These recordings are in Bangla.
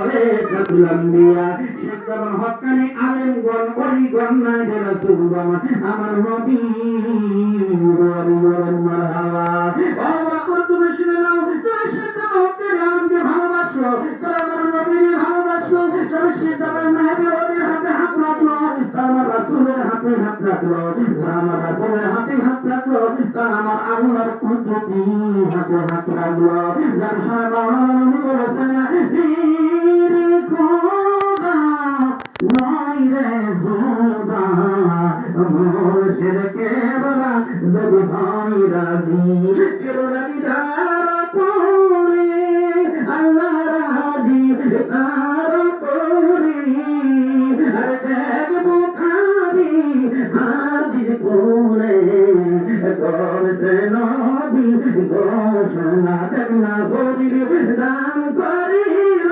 খলিফাতুল আম্বিয়া সেজদাবান হক্কানি আলেমগণ ওলিগণ নাইবে রাসূলগণ আমার নবী বলেন মারহাবা। আল্লাহ তুমি শুনে নাও, তুমি সেটা হতে আমাকে ভালোবাসো, তারা আমার নবীকে ভালোবাসো, তুমি সেজদাবান নবী ওদের হাতে হাত রাখলো, তারা আমার রাসূলের হাতে হাত রাখলো, তারা আমার রাসূলের হাতে হাত রাখলো, তারা আমার আল্লাহর কুদরতি হাতে হাত রাখলো। যার সারা নবী বলেছেন রে খোদা নয় রে খোদা মুর্শিদ কেবলা জব ভাই রাজি কেবলা দিদার পরে আল্লাহ রাজি তার পরে আর দেখবো খালি হাজির করে করতে নবী ঘোষণা দেখনা করিল দান করিল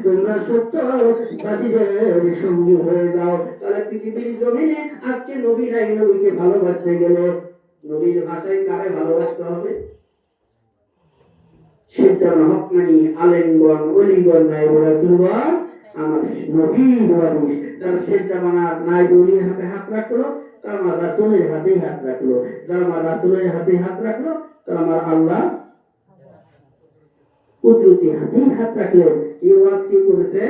তোমরা সত্যবাদীদের সঙ্গী হয়ে যাও। তাহলে পৃথিবীর জমিনে আজকে নবীরাই নবীকে ভালোবাসতে গেলে নবীর ভাষায় কারে ভালোবাসতে হবে? সেটা হকমানি আলেমগণ ওলিগণ নাইবে রাসূলগণ আমার নবী ওয়ারিস। যারা সেটা বানার নাইবে ওলির হাতে হাত রাখলো, তারা আমার রাসূলের হাতে হাত রাখলো, যারা আমার রাসূলের হাতে হাত রাখলো, তারা আমার আল্লাহ কুদরতি হাতে হাত রাখলো। এই ওয়াজ কি করেছে?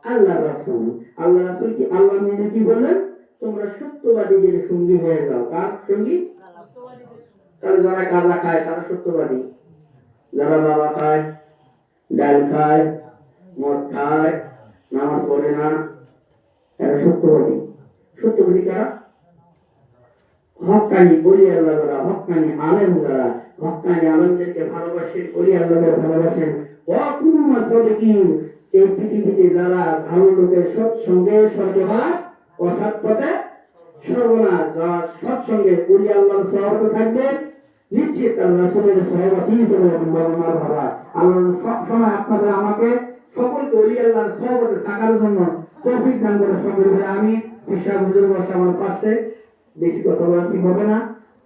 আল্লাহ রাসূল। আল্লাহ রাসূল কি আল্লাহ নিজে কি বলেন? তোমরা সত্যবাদীদের সঙ্গী হয়ে যাও। কার সঙ্গী? তাহলে যারা গাঁজা খায় তারা সত্যবাদী, যারা বাবা খায়, ডাল খায়, মদ খায়, নামাজ পড়ে না, এরা সত্যবাদী। সত্যবাদী কারা? হক্কানি বলি আল্লাহ যারা, হক্কানি আলেম যারা, হক্কানি আলেমদেরকে ভালোবাসেন, বলি আল্লাহদের ভালোবাসেন। ওয়াকুমা সাদিকিন, এই পৃথিবীতে যারা ভালো লোকের সৎসঙ্গে সর্বহাত, অসৎ পথে সর্বনাশ। যারা সৎসঙ্গে বলি আল্লাহর সহবতে থাকবে, নিশ্চিত আল্লাহ রাসূলের সহবতই হিসেবে বর্ণনা ভাবা। আল্লাহ সবসময় আপনাদের আমাকে সকলকে ওলি আল্লাহর সহবতে থাকার জন্য তৌফিক দান করে। সকল ভাই আমি বিশ্বাস হুজুর বসে আমার পাশে, বেশি কথা বলা ঠিক হবে না।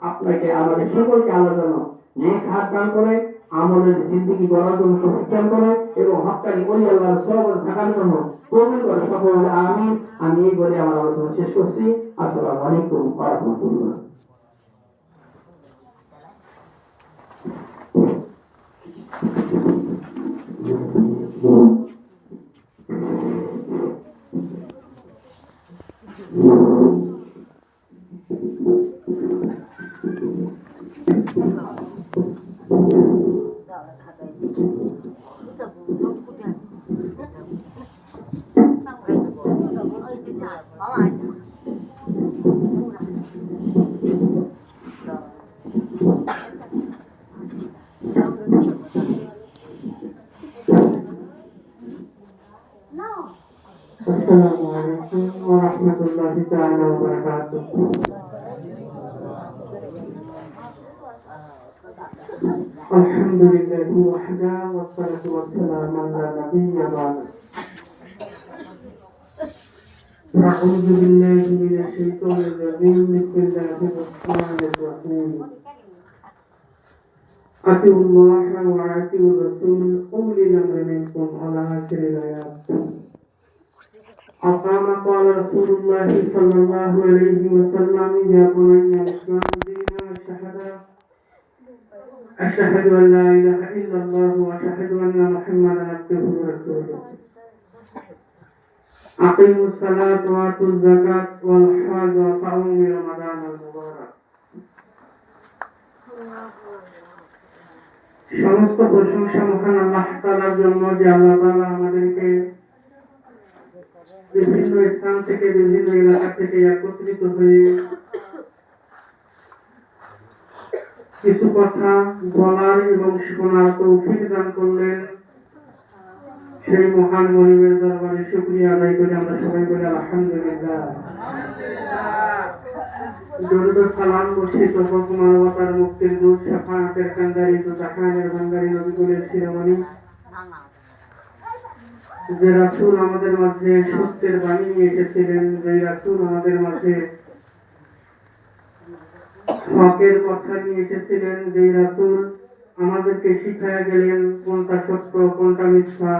আপনাকে আমাদের সকলকে আল্লাহ যেন নেক হাত দান করে, আমলের জিন্দেগি গড়ার জন্য তৌফিক দান করে এবং হক্কানি ওলি আল্লাহর সহবতে থাকার জন্য কবুল করে। সকল আমিন। আমি এই বলে আমার আলোচনা শেষ করছি। আসসালামু আলাইকুম ওয়া রাহমাতুল্লাহ। السلام عليكم ورحمة الله تعالى وبركاته. الحمد لله وحده والصلاة والسلام على نبي بعده. أعوذ بالله من الشيطان الرجيم. بسم الله الرحمن الرحيم. أطيعوا الله وأطيعوا الرسول أولي الأمر منكم على آخر الآيات. أقام قال رسول الله صلى الله عليه وسلم يا بني الإسلام دين أشهد أن لا إله إلا الله وأشهد أن محمدا عبده ورسوله. أقيموا الصلاة وآتوا الزكاة والحج وصوموا رمضان المبارك. সমস্ত প্রশংসা মহান আল্লাহ তাআলার জন্য যে আল্লাহ তাআলা আমাদেরকে বিভিন্ন স্থান থেকে বিভিন্ন এলাকা থেকে একত্রিত হয়ে কিছু কথা বলার এবং শোনার তৌফিক দান করলেন। সেই মহান মহিমের দরবারে শুকরিয়া আদায় করে আমরা সবাই বলি আলহামদুলিল্লাহ। দরুদ ও সালাম বর্ষিত হোক মানবতার মুক্তির দূত শাফাআতের কান্দারি তো জাহানের ভান্ডারী নবীকুলের শিরোমণি যে রাসূল আমাদের মাঝে সত্যের বাণী নিয়ে এসেছিলেন, যে রাসূল আমাদের মাঝে হকের কথা নিয়ে এসেছিলেন, যে রাসূল আমাদেরকে শিখায়া গেলেন কোনটা সত্য কোনটা মিথ্যা,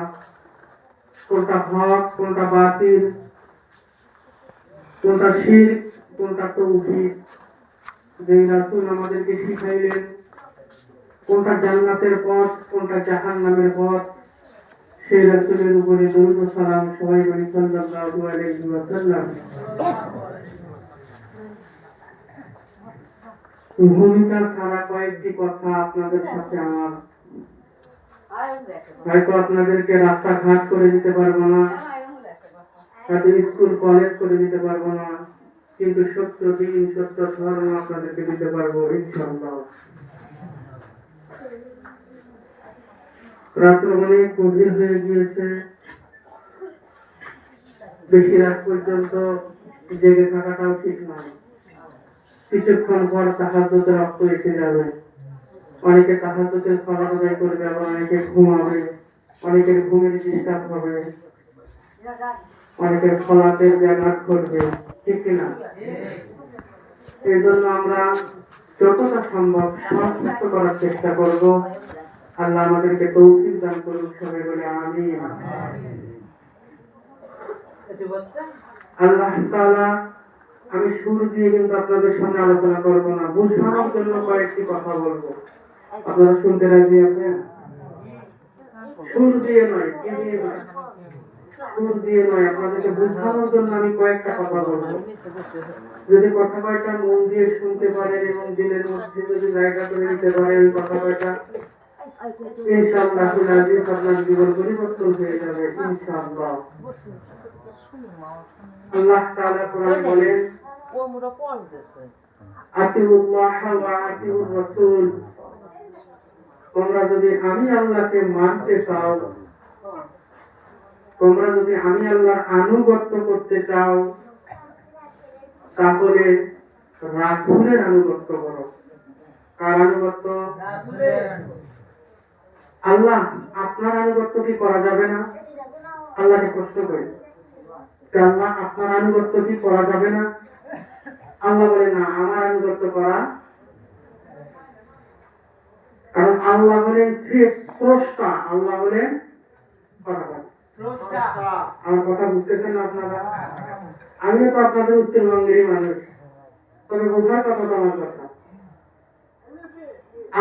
কোনটা হক কোনটা বাতিল, কোনটা শিরক কোনটা তাওহীদ। যে রাসূল আমাদেরকে শিখাইলেন কোনটা জান্নাতের পথ কোনটা জাহান্নামের পথ, সেই রাসূলের উপরে দরুদ ও সালাম সবাই বলি সাল্লাল্লাহু আলাইহি ওয়াসাল্লাম। ভূমিকা ছাড়া কয়েকটি কথা আপনাদের সাথে আমার। হয়তো আপনাদেরকে রাস্তাঘাট করে দিতে পারবো না, হয়তো স্কুল কলেজ করে দিতে পারবো না, কিন্তু সত্য দিন সত্য ধর্ম আপনাদেরকে দিতে পারবো ইনশাআল্লাহ। রাত্র অনেক গভীর হয়ে গিয়েছে, বেশি রাত পর্যন্ত জেগে থাকাটাও ঠিক নয়। কিছুক্ষণ পর তাহাজ্জুদের রক্ত এসে যাবে, অনেকে তাহাজ্জুদের সালাত আদায় করবে, আবার অনেকে ঘুমাবে, অনেকের ঘুমের ডিস্টার্ব হবে, অনেকের সালাতের ব্যাঘাত ঘটবে, ঠিক কিনা? এই জন্য আমরা যতটা সম্ভব সচেষ্ট করার চেষ্টা করব। আল্লাহ আমাদেরকে তৌফিক দান করুন, সবাই বলে আমিন। আল্লাহ তাআলা, আমি শুরু দিয়ে কিন্তু আপনাদের সামনে আলোচনা করব না, বুঝানোর জন্য কয়েকটি কথা বলবো। আপনারা শুনতে রাজি আছেন? সুর দিয়ে নয়, কি দিয়ে নয়, সুর দিয়ে নয়, আপনাদেরকে বুঝানোর জন্য আমি কয়েকটা কথা বলবো। যদি কথা কয়টা মন দিয়ে শুনতে পারেন এবং দিলের মধ্যে যদি জায়গা করে নিতে পারেন ওই কথা কয়টা, ইনশাআল্লাহ আপনার জীবন পরিবর্তন হয়ে যাবে ইনশাআল্লাহ। আল্লাহ তাআলা কোরআনে বলেন, আতিউল্লাহ ওয়া আতিউর রাসূল, তোমরা যদি আমি আল্লাহকে মানতে চাও, তোমরা যদি আমি আল্লাহর আনুগত্য করতে চাও, তাহলে রাসূলের আনুগত্য করো। কার আনুগত্য? রাসূলের। আল্লাহ, আপনার আনুগত্য কি করা যাবে না? আল্লাহকে প্রশ্ন করি, আল্লাহ আপনার আনুগত্য কি করা যাবে না? আল্লাহ বলে না, আমার আনুগত্য করা, কারণ আল্লাহ হলেন স্রষ্টা, আল্লাহ হলেন আমার কথা বুঝতেছেন না আপনারা? আমিও তো আপনাদের উত্তরবঙ্গেরই মানুষ, তবে বোঝার কথা তো আমার কথা।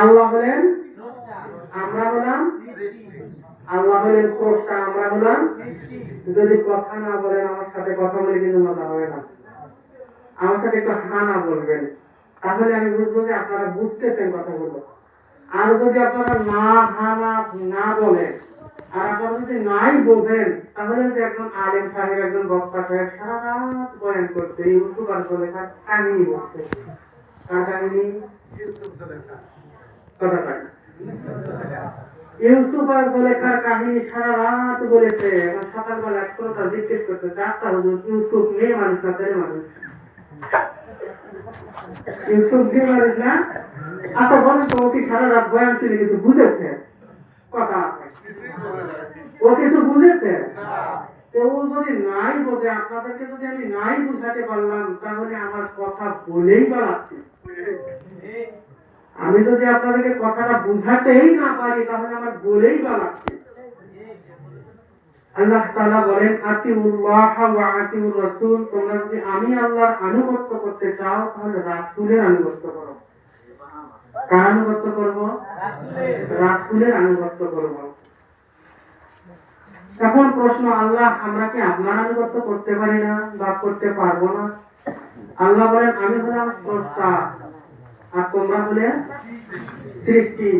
আল্লাহ হলেন, আমরা হলাম, আল্লাহ হলেন স্রষ্টা, আমরা হলাম। যদি কথা না বলেন, আমার সাথে কথা বলে কিন্তু মজা হবে না, আমার সাথে একটু হা না বলবেন, তাহলে আমি বুঝবো যে আপনারা বুঝতেছেন কথাগুলো। আর যদি আপনারা না হা না বলেন, আর আপনারা যদি নাই বোঝেন, তাহলে যে একজন আলেম সাহেব, একজন বক্তা সাহেব সারা রাত বয়ান করতে ইউসুফ আর জুলেখার কাহিনী বলছে। কার কাহিনী? কথা কয় ইউসুফ আর জুলেখার কাহিনী সারা রাত বলেছে। এখন সকালবেলা এক শ্রোতা জিজ্ঞেস করতেছে, আচ্ছা হুজুর, ইউসুফ মেয়ে মানুষ না ছেলে মানুষ? ইউসুফ মেয়ে মানুষ না? আচ্ছা বলেন তো, ও কি সারা রাত বয়ান শুনে কিছু বুঝেছে? কথা ও কিছু বুঝেছে? ও যদি নাই বোঝে, আপনাদেরকে যদি আমি নাই বুঝাতে পারলাম, তাহলে আমার কথা বলেই বা লাগছে। আমি যদি আপনাদেরকে কথাটা বুঝাতেই না পারি, তাহলে আমার বলেই বা লাগছে। আল্লাহ তাআলা বলেন, আতিউল্লাহ ওয়া আতিউর রাসূল, তোমরা যদি আমি আল্লাহর আনুগত্য করতে চাও, তাহলে রাসূলের আনুগত্য করো। কার আনুগত্য করব? রাসূলের আনুগত্য করব। এখন প্রশ্ন, আল্লাহ, আমরা কি আপনার আনুগত্য করতে পারি না বা করতে পারবো না? আল্লাহ বলেন, আমি হলাম স্রষ্টা আর তোমরা হলে সৃষ্টি।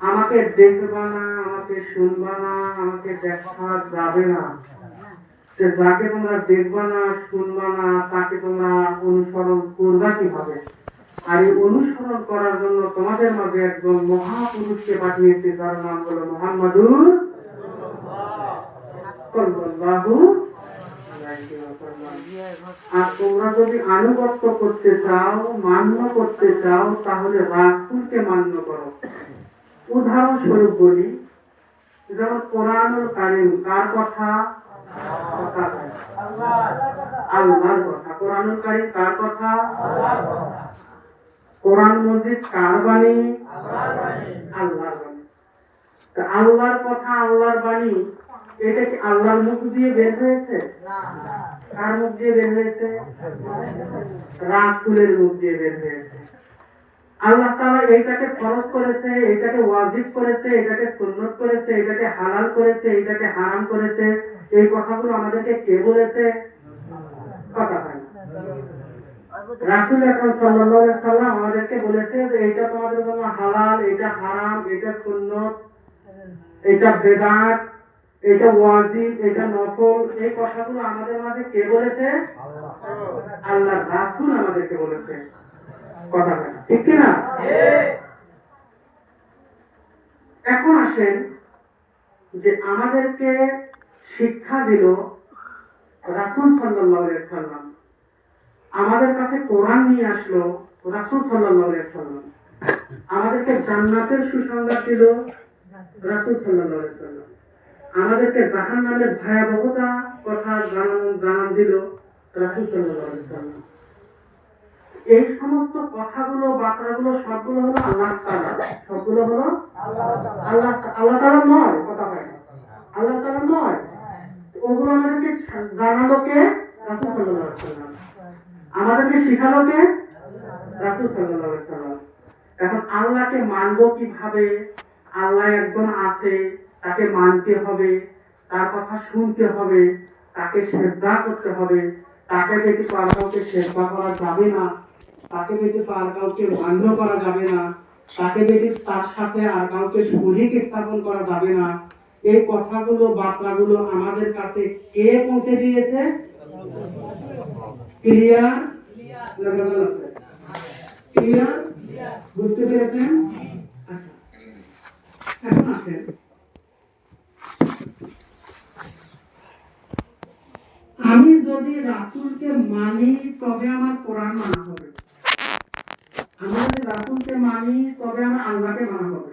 আমাকে দেখবা না, আমাকে শুনবা না, আমাকে দেখা যাবে না। যাকে তোমরা দেখবা না শুনবা না, তাকে তোমরা অনুসরণ করবা কিভাবে? আর এই অনুসরণ করার জন্য তোমাদের মাঝে একজন মহাপুরুষকে পাঠিয়েছে, যার নাম হলো মুহাম্মাদুর সাল্লাল্লাহু আলাইহি ওয়াসাল্লাম। আর তোমরা যদি আনুগত্য করতে চাও, মান্য করতে চাও, তাহলে রাসূলকে মান্য করো। উদাহরণস্বরূপ বলি, যেমন কোরআনুল কারীম কার কথা? আল্লাহর কথা। কোরআনুল কারীম কার কথা? কোরআন মজিদ কার বাণী? আল্লাহর বাণী। তা আল্লাহর কথা, আল্লাহর বাণী, এটা কি আল্লাহর মুখ দিয়ে বের হয়েছে? কার মুখ দিয়ে বের হয়েছে? রাসূলের মুখ দিয়ে বের হয়েছে। আল্লাহ তাআলা এইটাকে ফরজ করেছে, এটাকে ওয়াজিব করেছে, এটাকে সুন্নাত করেছে, এটাকে হালাল করেছে, এটাকে হারাম করেছে। এই কথাগুলো আমাদেরকে কে বলেছে? কথা হয় না। রাসূল আকরাম সাল্লাল্লাহু আলাইহি ওয়াসাল্লাম আমাদেরকে বলেছে যে এটা তোমাদের জন্য হালাল, এটা হারাম, এটা সুন্নাত, এটা বেদাত, এটা ওয়াজিব, এটা নফল। এই কথাগুলো আমাদের মাঝে কে বলেছে? আল্লাহ রাসূল আমাদেরকে বলেছে। কথা হয় না, ঠিক কি না? এখন আসেন যে আমাদেরকে শিক্ষা দিল রাসূল সাল্লাল্লাহু আলাইহি ওয়াসাল্লাম, আমাদের কাছে কোরআন নিয়ে আসলো রাসূল সাল্লাল্লাহু আলাইহি ওয়াসাল্লাম, আমাদেরকে জান্নাতের সুসংবাদ দিল রাসূল সাল্লাল্লাহু আলাইহি ওয়াসাল্লাম, আমাদেরকে জাহান্নামের ভয়াবহতা কথা জানান দিল রাসূল সাল্লাল্লাহু আলাইহি ওয়াসাল্লাম। এই সমস্ত কথাগুলো, বার্তাগুলো সবগুলো হলো আল্লাহ তাআলা। সবগুলো হলো আল্লাহ তাআলা নয়। কথা হয় না, আল্লাহ তাআলা নয়। ওগুলো আমাদেরকে জানালো কে? রাসূল সাল্লাল্লাহু আলাইহি ওয়াসাল্লাম। আমাদেরকে শিখালো কে? রাসূল সাল্লাল্লাহু আলাইহি ওয়াসাল্লাম। এখন আল্লাহকে মানবো কিভাবে? আল্লাহ একজন আছে, তাকে মানতে হবে, তার কথা শুনতে হবে, তাকে সিজদা করতে হবে, তাকে ব্যতীত আর কাউকে সিজদা করা যাবে না, তাকে ব্যতীত আর কাউকে মান্য করা যাবে না, তাকে ব্যতীত তার সাথে আর কাউকে শরীক স্থাপন করা যাবে না। এই কথাগুলো, বার্তাগুলো আমাদের কাছে কে পৌঁছে দিয়েছে? ক্লিয়ার? ক্লিয়ার? বুঝতে পেরেছেন? এখন আসেন, আমি যদি রাসূলকে মানি তবে আমার কোরআন মানা হবে। আমি যদি রাসূলকে মানি তবে আমার আল্লাহকে মানা হবে।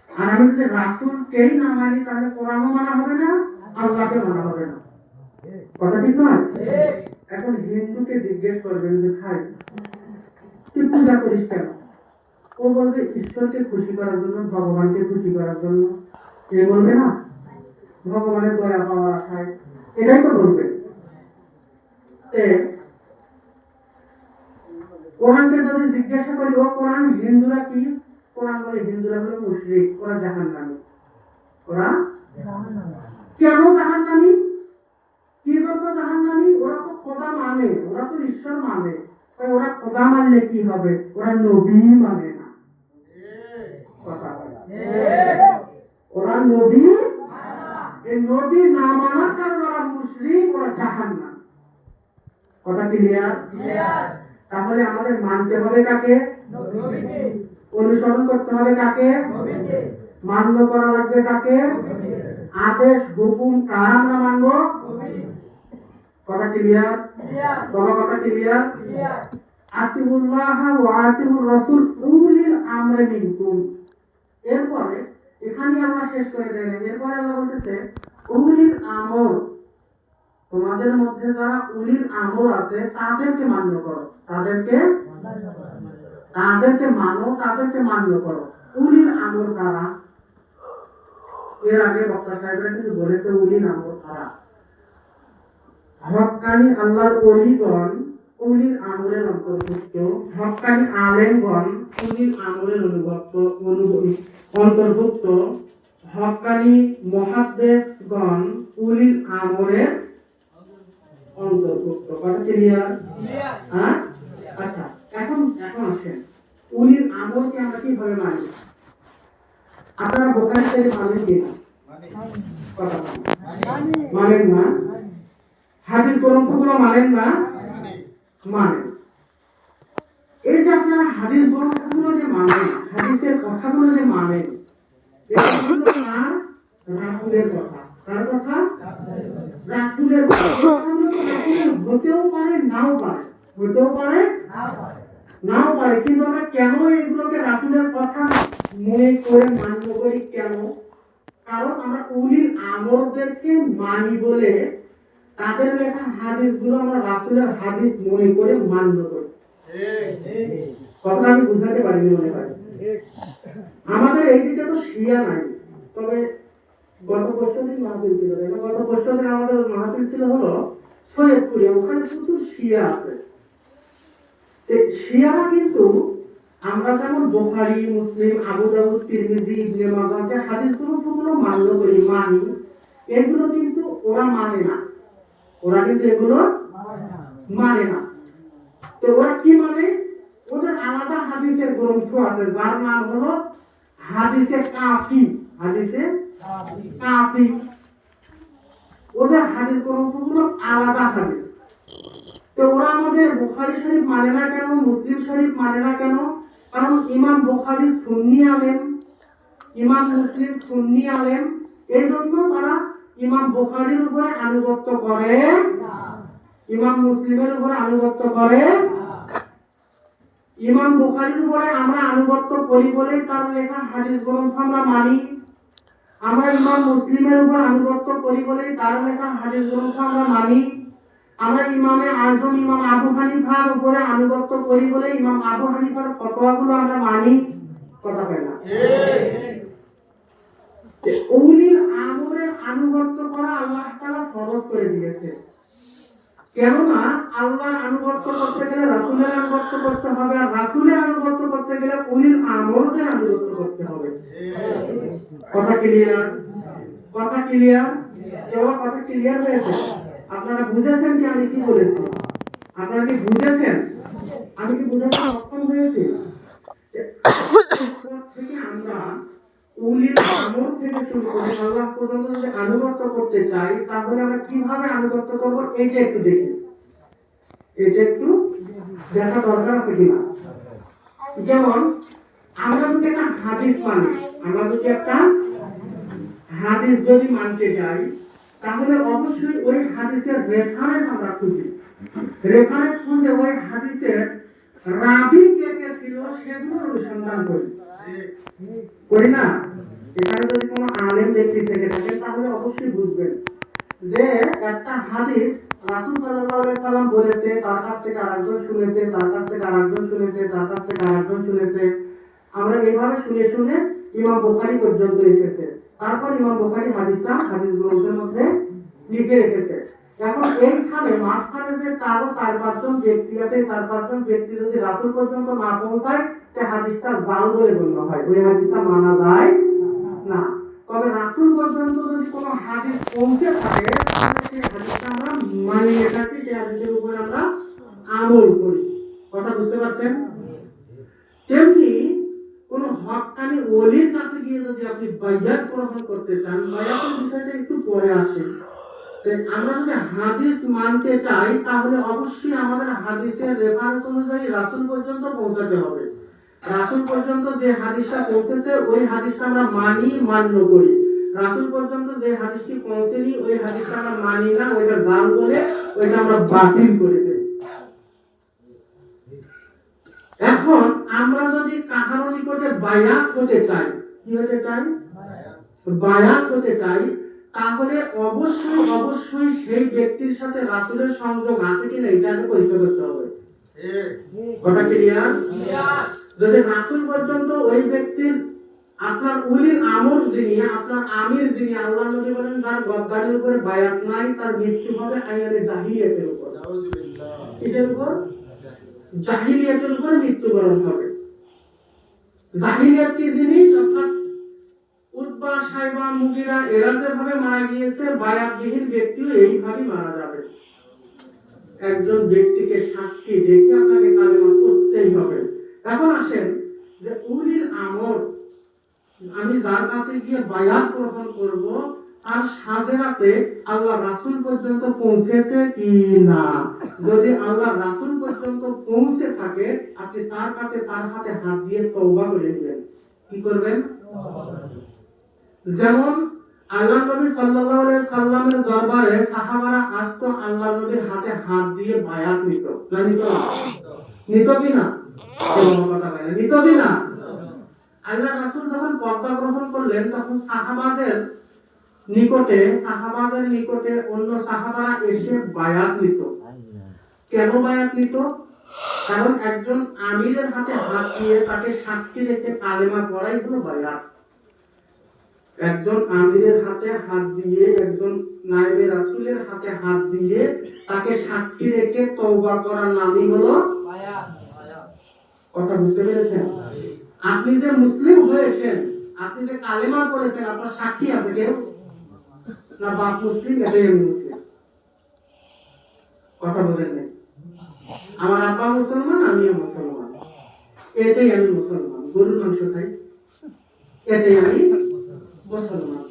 আর আমি যদি রাসূলকেই না মানি তাহলে কোরআনও মানা হবে না, আল্লাহকে মানা হবে না। কথা ঠিক নয়? এখন হিন্দুকে জিজ্ঞেস করবেন যে ভাই তুই পূজা করিস কেন? ও বলবে ঈশ্বরকে খুশি করার জন্য, ভগবানকে খুশি করার জন্য। এ বলবে না ভগবানের দয়া পাওয়ার আশায়, এটাই তো বলবে। কোরআনকে যদি জিজ্ঞাসা করি ও কোরআন হিন্দুরা কি? কোরআন বলে হিন্দুরা হলো মুশরিক, ওরা জাহান্নামী। ওরা কেন জাহান্নামী? কি জন্য জাহান্নামী? ওরা তো খোদা মানে, ওরা তো ঈশ্বর মানে। ওরা খোদা মানলে কি হবে? ওরা নবী মানে না। কথা বলে ওরা নবী, এই নবী না মানার কারণে ওরা মুশরিক, ওরা জাহান্নামী। কথা ক্লিয়ার? তাহলে আমাদের মানতে হবে কাকে? নবীকে। অনুসরণ করতে হবে কাকে? নবীকে। মান্য করা লাগবে কাকে? নবীকে। আদেশ হুকুম কার আমরা মানব? নবীকে। কথা ক্লিয়ার? বাবা কথা ক্লিয়ার? আতিউল্লাহ ওয়া আতিউর রাসূল উলিল আমরি মিনকুম। এরপরে এখানে আমরা শেষ করে দেই। এরপরে আল্লাহ বলতেছে উলিল আমর, তোমাদের মধ্যে যারা উলিল আমর আছে তাদেরকে মান্য করো, তাদেরকে মানো, তাদেরকে মান্য করো। উলিল আমর কারা? এর আগে বক্তা সাহেবরা কিন্তু বলেছে উলিল আমর কারা। হক্কানি আল্লাহর ওলিগণ উলিল আমরের অন্তর্ভুক্ত, হক্কানি আলেমগণ উলিল আমরের অন্তর্ভুক্ত, হক্কানি মুহাদ্দিসগণ উলিল আমরের অন্তর্ভুক্ত। কথা ক্লিয়ার? হ্যাঁ, আচ্ছা। এখন আসেন উলিল আমরকে আমরা কিভাবে মানি? আপনারা বুখারী শরীফ মানেন কিনা? কথা মানেন না? হাদিস গ্রন্থগুলো মানেন না? মানেন। এই যে আপনারা হাদিস গ্রন্থগুলো যে মানেন, হাদিসের কথাগুলো যে মানেন, এগুলো কার? রাসূলের কথা। কার কথা? রাসূলের কথা। রাসূলের হতেও পারে, নাও পারে, হতেও পারে, নাও পারে। কিন্তু আমরা কেন এগুলোকে রাসূলের কথা মনে করে মান্য করি? কেন? কারণ আমরা উলিল আমরদেরকে মানি বলে তাদের লেখা হাদিসগুলো আমরা রাসূলের হাদিস মনে করে মান্য করি। কথা আমি বুঝাতে পারিনি মনে হয়। আমাদের এই দিকে তো শিয়া নাই, তবে গত বছরই মাহফিল ছিল, গত বছরের আমাদের মাহফিল ছিল হলো সৈয়দপুরে, ওখানে প্রচুর শিয়া আছে। শিয়ারা কিন্তু আমরা যেমন বুখারী, মুসলিম, আবু দাউদ, তিরমিজি, ইবনে মাজাহ যে হাদিস গ্রন্থগুলো মান্য করি, মানি, এগুলো কিন্তু ওরা মানে না। ওরা কিন্তু এগুলো মানে না। তো ওরা কি মানে? ওদের আলাদা হাদিসের গ্রন্থ আছে যার নাম হলো হাদিসে কাফি। হাদিসে কাফি। ওদের হাদিস গ্রন্থগুলো আলাদা হাদিস। তো ওরা আমাদের বুখারী শরীফ মানে না কেন, মুসলিম শরীফ মানে না কেন? কারণ ইমাম বুখারী সুন্নি আলেম, ইমাম মুসলিম সুন্নি আলেম, এই জন্য তারা ইমাম বুখারীর উপরে আনুগত্য করে, ইমাম মুসলিমের উপরে আনুগত্য করে। ইমাম বুখারীর উপরে আমরা আনুগত্য করি বলেই তার লেখা হাদিস গ্রন্থ আমরা মানি। আমরা ইমাম মুসলিমের উপর আনুগত্য করি বলেই তার লেখা হাদিস গ্রন্থ আমরা মানি। আমরা ইমামে আজম ইমাম আবু হানিফার উপরে আনুগত্য করি বলে ইমাম আবু হানিফার ফতোয়াগুলো আমরা মানি। কথা বলে না? উলিল আমরের আনুগত্য করা আল্লাহ তাআলা ফরজ করে দিয়েছে। কেননা আল্লাহর আনুগত্য করতে গেলে রাসূলের আনুগত্য করতে হবে, আর রাসূলের আনুগত্য করতে গেলে উলিল আমরদের আনুগত্য করতে হবে। কথা ক্লিয়ার? কথা ক্লিয়ার? এবার কথা ক্লিয়ার হয়েছে? আপনারা বুঝেছেন কি আমি কি বলেছি? আপনারা কি বুঝেছেন? আমি কি বুঝাতে সক্ষম হয়েছি? থেকে আমরা উলিল আমর থেকে শুরু করে আল্লাহ পর্যন্ত যদি আনুগত্য করতে চাই, তাহলে আমরা কিভাবে আনুগত্য করব এইটা একটু দেখি। এটা একটু দেখা দরকার আছে কিনা। যেমন আমরা যদি একটা হাদিস মানি, আমরা যদি একটা হাদিস যদি মানতে যাই, তাহলে অবশ্যই ওই হাদিসের রেফারেন্স আমরা খুঁজি। রেফারেন্স খুঁজে ওই হাদিসের রাবী কে কে ছিল সেগুলো অনুসন্ধান করি, করি না? এখানে যদি কোনো আলেম ব্যক্তি থেকে থাকে তাহলে অবশ্যই বুঝবেন যে একটা হাদিস রাসূল সাল্লাল্লাহু আলাইহি সাল্লাম বলেছে, তার কাছ থেকে আরেকজন শুনেছে, তার কাছ থেকে আরেকজন শুনেছে, তার কাছ থেকে আরেকজন শুনেছে। আমরা এইভাবে শুনে শুনে ইমাম বুখারী পর্যন্ত এসেছে। তারপর ইমাম বুখারী হাদিসটা হাদিস গ্রন্থের মধ্যে লিখে রেখেছে। এখন এইখানে মাঝখানে যে কারো 4-5 জন ব্যক্তি আছে, 4-5 জন ব্যক্তি যদি রাসূল পর্যন্ত না পৌঁছায়, তে হাদিসটা জাল বলে গণ্য হয়, ওই হাদিসটা মানা যায় না। তবে রাসূল পর্যন্ত যদি কোনো হাদিস পৌঁছে থাকে, তাহলে সেই হাদিসটা আমরা মানিয়ে থাকি, সেই হাদিসের উপরে আমরা আমল করি। কথা বুঝতে পারছেন? তেমনি কোন হক্কানি ওলির কাছে গিয়ে যদি আপনি বাইয়াত গ্রহণ করতে চান, বাইয়াতের বিষয়টা একটু পরে আসে। আমরা যদি হাদিস মানতে চাই, তাহলে অবশ্যই আমাদের হাদিসের রেফারেন্স অনুযায়ী রাসূল পর্যন্ত পৌঁছাতে হবে। রাসূল পর্যন্ত যে হাদিসটা পৌঁছেছে ওই হাদিসটা আমরা মানি, মান্য করি। রাসূল পর্যন্ত যে হাদিসটি পৌঁছেনি ওই হাদিসটা আমরা মানি না, ওইটা জাল বলে ওইটা আমরা বাতিল করে দেই। এখন আমরা যদি কাহারো নিকটে বায়াত হতে চাই, কি হতে চাই? বায়াত হতে চাই, তাহলে অবশ্যই অবশ্যই সেই ব্যক্তির সাথে রাসূলের সংযোগ আছে কিনা এটাকে পরীক্ষা করতে হবে। কথা ক্লিয়ার? যদি রাসূল পর্যন্ত ওই ব্যক্তির আপনার উলিল আমর যিনি, আপনার আমির যিনি, আল্লাহ নবী বলেন তার গদ্দারির উপরে বায়াত নাই, তার মৃত্যু হবে আইয়ানে জাহিলিয়াতের উপর। নাউযুবিল্লাহ। কিসের উপর? জাহিলিয়াতের উপরে মৃত্যুবরণ হবে। জাহিলিয়াত কি জিনিস? অর্থাৎ উতবা, সাইবা, মুগিরা এরা যেভাবে মারা গিয়েছে, বায়াতবিহীন ব্যক্তিও এইভাবে মারা যাবে। একজন ব্যক্তিকে সাক্ষী রেখে আপনাকে কালেমা পড়তেই হবে। এখন আসেন যে উলিল আমর, আমি যার কাছে গিয়ে বায়াত গ্রহণ করব, আর সাজেরাতে আল্লাহ রাসূল পর্যন্ত পৌঁছেছে কি না। যদি আল্লাহ রাসূল পর্যন্ত পৌঁছে থাকে, আপনি তার কাছে তার হাতে হাত দিয়ে তওবা করে নেবেন। কি করবেন? যেমন আল্লাহ নবী সাল্লাল্লাহু আলাইহি সাল্লামের দরবারে সাহাবারা আসতো, আল্লাহ নবীর হাতে হাত দিয়ে বায়াত নিত, না নিত না? নিত কি না? কথা বলে নিত কি না? আল্লাহ রাসূল যখন পর্দা গ্রহণ করলেন, তখন সাহাবাদের নিকটে অন্য সাহাবারা এসে বায়াত নিত। কেন বায়াত নিত? কারণ একজন আমিরের হাতে হাত দিয়ে তাকে সাক্ষী রেখে কালেমা পড়াই হলো বায়াত। একজন আমিরের হাতে হাত দিয়ে, একজন নায়েবে রাসূলের হাতে হাত দিয়ে তাকে সাক্ষী রেখে তওবা করার নামই হলো বায়াত। কথা বুঝতে পেরেছেন? আপনি যে মুসলিম হয়েছেন, আপনি যে কালেমা পড়েছেন, আপনার সাক্ষী আছে কেউ? না বাপ মুসলিম, এটাই আমি মুসলিম। কথা বলেন না? আমার আব্বা মুসলমান, আমিও মুসলমান, এটাই আমি মুসলমান। গরুর মাংস খাই, এটাই আমি মুসলমান।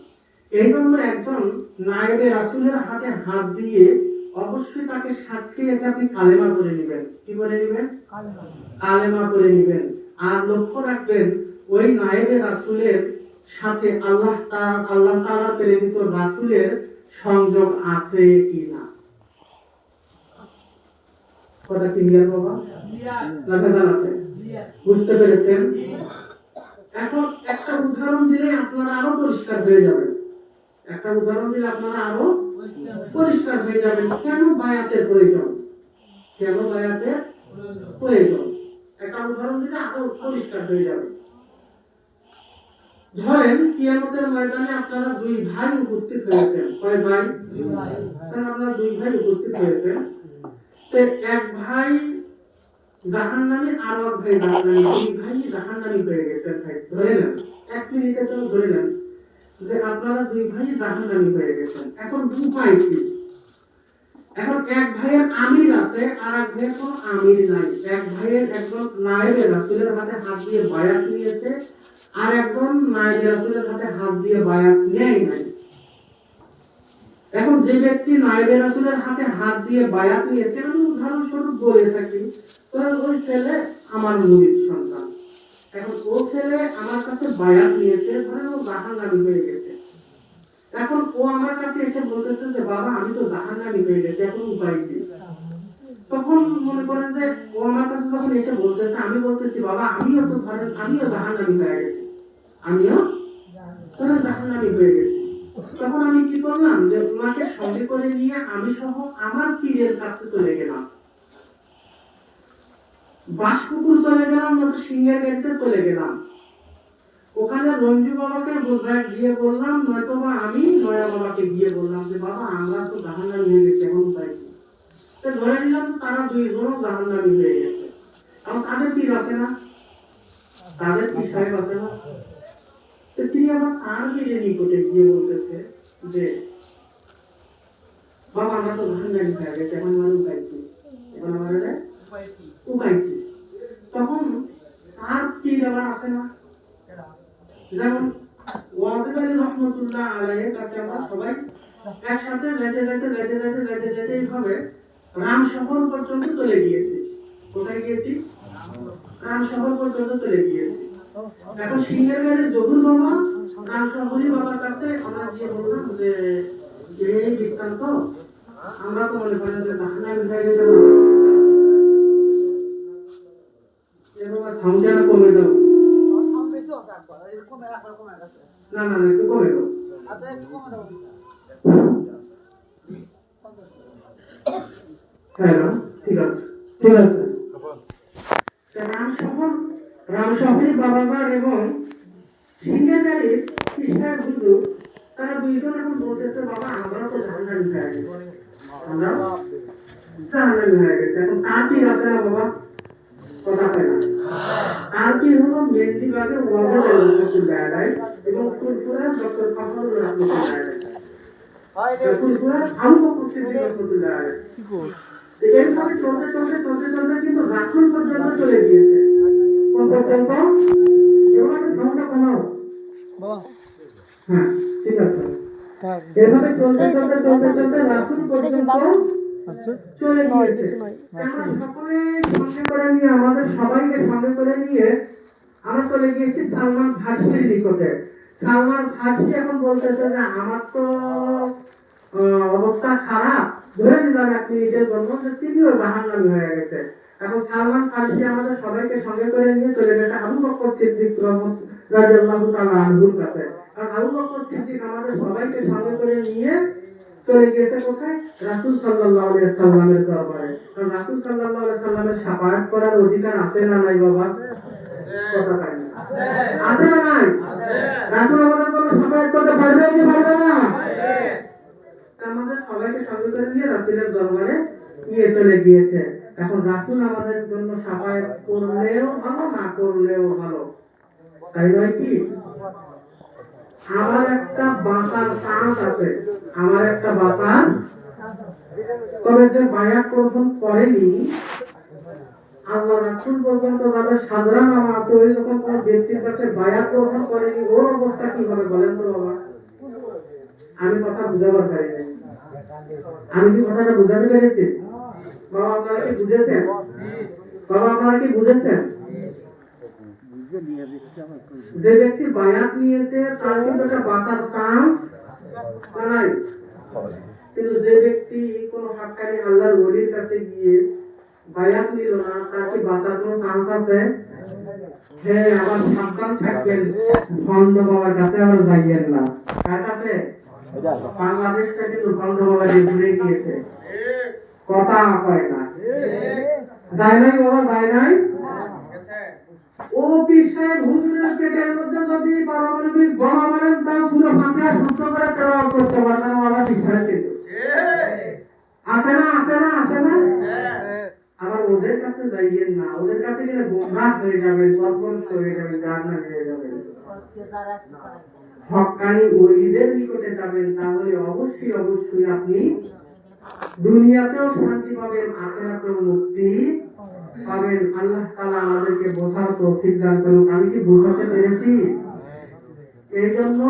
এই জন্য একজন নায়েবে রাসূলের হাতে হাত দিয়ে অবশ্যই তাকে সাক্ষী রেখে আপনি কালেমা করে নেবেন। কি করে নেবেন? কালেমা করে নেবেন। আর লক্ষ্য রাখবেন, ওই নায়েবে রাসূলের সাথে আল্লাহ তাআলা প্রেরিত রাসূলের সংযোগ আছে কিনা। কথা ক্লিয়ার বাবা? ক্লিয়ার আছে? বুঝতে পেরেছেন? এখন একটা উদাহরণ দিলে আপনারা আরো পরিষ্কার হয়ে যাবেন। কেন বায়াতের প্রয়োজন? একটা উদাহরণ দিলে আরো পরিষ্কার হয়ে যাবে। ধরেন কিয়ামতের ময়দানে আপনারা দুই ভাই উপস্থিত হয়েছেন। কয় ভাই? আপনারা দুই ভাই উপস্থিত হয়েছেন। তো এক ভাই জাহান্নামী, আর এক ভাই জাহান্নামী। দুই ভাই জাহান্নামী হয়ে গেছেন। ভাই ধরে নেন, 1 মিনিটের জন্য ধরে নেন যে আপনারা দুই ভাই জাহান্নামী হয়ে গেছেন। এখন উপায় কি? এখন এক ভাইয়ের আমির আছে, আর এক ভাইয়ের কোনো আমির নাই। এক ভাইয়ের একজন নায়েবে রাসূলের হাতে হাত দিয়ে বায়াত নিয়েছে, আর একজন নায়েবে রাসূলের হাতে হাত দিয়ে বায়াত নেয় নাই। এখন যে ব্যক্তি নায়েবে রাসূলের হাতে হাত দিয়ে বায়াত নিয়েছে, আমি উদাহরণস্বরূপ বলে থাকি, ওই ছেলে আমার মুরিদ সন্তান। এখন ও ছেলে আমার কাছে বায়াত নিয়েছে, ধরেন ও জাহান্নামী হয়ে গেছে। এখন ও আমার কাছে এসে বলতেছে যে বাবা আমি তো জাহান্নামী হয়ে গেছি, এখন উপায় কি? তখন মনে করেন যে ও আমার কাছে যখন এসে বলতেছে, আমি বলতেছি বাবা আমিও জাহান্নামী হয়ে গেছি, জাহান্নামী হয়ে গেছি। তখন আমি কি করলাম, যে ওনাকে সঙ্গে করে নিয়ে আমি সহ আমার পীরের কাছে চলে গেলাম। বাসপুকুর চলে গেলাম, সিংহের গেটে চলে গেলাম। ওখানে রঞ্জু বাবাকে বোঝায় গিয়ে বললাম, নয়তোবা আমি নয়া বাবাকে গিয়ে বললাম যে বাবা আমরা তো জাহান্নামী হয়ে গেছি, এখন উপায় কি? ধরে নিলাম তারা দুইজনও জাহান্নামী হয়ে গেছে। এবং তাদের পীর আছে না, তাদের পীর সাহেব আছে না, তিনি আবার তার পীরের নিকটে গিয়ে বলতেছে যে বাবা আমরা তো জাহান্নামী হয়ে গেছে, এখন আমার উপায় কি? এখন আমার উপায় কি? তখন তার পীর আবার আছে না, যেমন ওয়াজিদ আলী রহমতুল্লাহ আলাইহির কাছে আমরা সবাই একসাথে যেতে এইভাবে রামশহর পর্যন্ত চলে গিয়েছি। কোথায় গিয়েছি? রামশহর পর্যন্ত চলে গিয়েছি। এখন সিংহের গাড়ি জহুর বাবা রামশহরী বাবার কাছে আমরা গিয়ে বললাম যে এই বৃত্তান্ত, আমরা তো মনে করেন যে জাহান্নামী হয়ে গেছে, সাউন্ডটা কমে দাও। না একটু কমে দাও। হ্যাঁ ঠিক আছে। রামশহরী বাবাজার এবং সিংহেদারির কৃষ্ণের হুজুর তারা দুইজন এখন বলতেছে বাবা আমরা তো জাহান্নামী হয়ে গেছি, এখন কার কি আছে না বাবা? কথা হয় না। আর কি হলো মেহেন্দিবাগের ওয়াজিদ আলী রহমতুল্লাহ আলাইহি এবং ফুলপুরা ডক্টর ফখরুল রহমতুল্লাহ আলাইহি, ফুলপুরা আবু বকর সিদ্দিক রহমতুল্লাহ আলাইহি। এরপরে চলতে কিন্তু রাসূল পর্যন্ত চলে গিয়েছে। পর্যন্ত এবার সাউন্ডটা কমাও বাবা। হ্যাঁ ঠিক আছে। এভাবে চলতে চলতে চলতে চলতে রাসূল পর্যন্ত চলে গিয়েছে। আমরা সকলে সঙ্গে করে নিয়ে আমাদের সবাইকে সঙ্গে করে নিয়ে আমরা চলে গিয়েছি সালমান ফার্সির নিকটে। সালমান ফার্সি এখন বলতেছে যে আমার তো অবস্থা খারাপ, ধরে নিলাম এক মিনিটের জন্য যে তিনিও জাহান্নামী হয়ে গেছে। এখন সালমান ফার্সি আমাদের সবাইকে সঙ্গে করে নিয়ে চলে গেছে আবু বকর সিদ্দিক রাদিয়াল্লাহু তাআলা আনহুর কাছে। আর আবু বকর সিদ্দিক আমাদের সবাইকে সঙ্গে করে নিয়ে চলে গিয়েছে কোথায়? রাসূল সাল্লাল্লাহু আলাইহি সাল্লামের দরবারে। কারণ রাসূল সাল্লাল্লাহু আলাইহি সাল্লামের শাফাআত করার অধিকার আছে না নাই বাবা? কথা কয় না। আছে না নাই? রাসূল আমাদের জন্য শাফাআত করতে পারবে কি পারবে না? আমাদের সবাইকে সঙ্গে করে নিয়ে রাসূলের দরবারে নিয়ে চলে গিয়েছে। এখন রাসূল আমাদের জন্য শাফাআত করলেও ভালো, না করলেও ভালো, তাই নয় কি? আমার একটা বাঁচার চান্স আছে, আমার একটা বাঁচার, তবে যে বায়াত গ্রহণ করেনি আল্লাহ রাসূল পর্যন্ত তাদের সাধারণ নামা আছে, ওই রকম কোন ব্যক্তির কাছে বায়াত গ্রহণ করেনি, ওর অবস্থা কি হবে বলেন তো বাবা? আমি কথা বুঝাবার পারি নাই। আমি কি কথাটা বুঝাতে পেরেছি? বাবা আপনারা কি বুঝেছেন? বাবা আপনারা কি বুঝেছেন? যে ব্যক্তি বায়াত নিয়েছে তার কিন্তু একটা বাঁচার চান্স নাই, কিন্তু যে ব্যক্তি কোন হাক্কানি আল্লাহর ওলির কাছে গিয়ে বায়াত নিল না, তার কি বাঁচার কোনো চান্স আছে? হ্যাঁ, আবার সাবধান থাকবেন, ভণ্ড বাবার কাছে আবার যাইয়েন না। কার কাছে? বাংলাদেশটা কিন্তু ভণ্ড বাবা দিয়ে ঘুরে গিয়েছে, কথা কয় না। যায় নাই বাবা, যায় নাই? ও বিষয়ে হুজুরের পেটের মধ্যে যদি পারমাণবিক বোমা মারেন তাও পুরো ফাঁকা সুস্থ করে তেলাওয়াত করতে পারবে না বাবা, বিষয় কিন্তু আছে না, আছে না, আছে না? আবার ওদের কাছে যাইয়েন না, ওদের কাছে গেলে গোমরাহ হয়ে যাবেন, সর্বনষ্ট হয়ে যাবেন, জাহান্নামে হয়ে যাবেন। হক্কানি ওলিদের নিকটে যাবেন, তাহলে অবশ্যই অবশ্যই আপনি দুনিয়াতেও শান্তি পাবেন, আখিরাতেও মুক্তি পাবেন। আল্লাহ তাআলা আমাদেরকে বোঝার তৌফিক দান করুন। আমি কি বোঝাতে পেরেছি? এই জন্য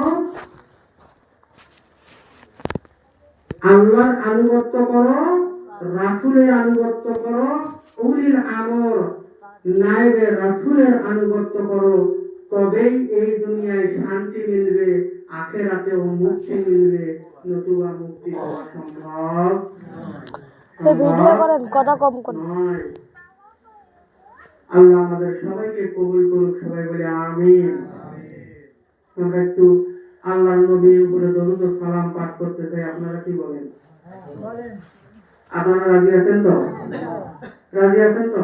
আল্লাহর আনুগত্য করো, রাসূলের আনুগত্য করো, উলিল আমর নায়েবে রাসূলের আনুগত্য করো, তবেই এই দুনিয়ায় শান্তি মিলবে, আখিরাতেও মুক্তি মিলবে, নতুবা মুক্তি পাওয়া সম্ভব ভিডিও করেন, কথা কম করেন। নয়। আল্লাহ আমাদের সবাইকে কবুল করুক, সবাই বলে আমিন। আমরা একটু আল্লাহর নবীর উপরে দরুদ ও সালাম পাঠ করতে চাই, আপনারা কি বলেন? আপনারা রাজি আছেন তো? রাজি আছেন তো?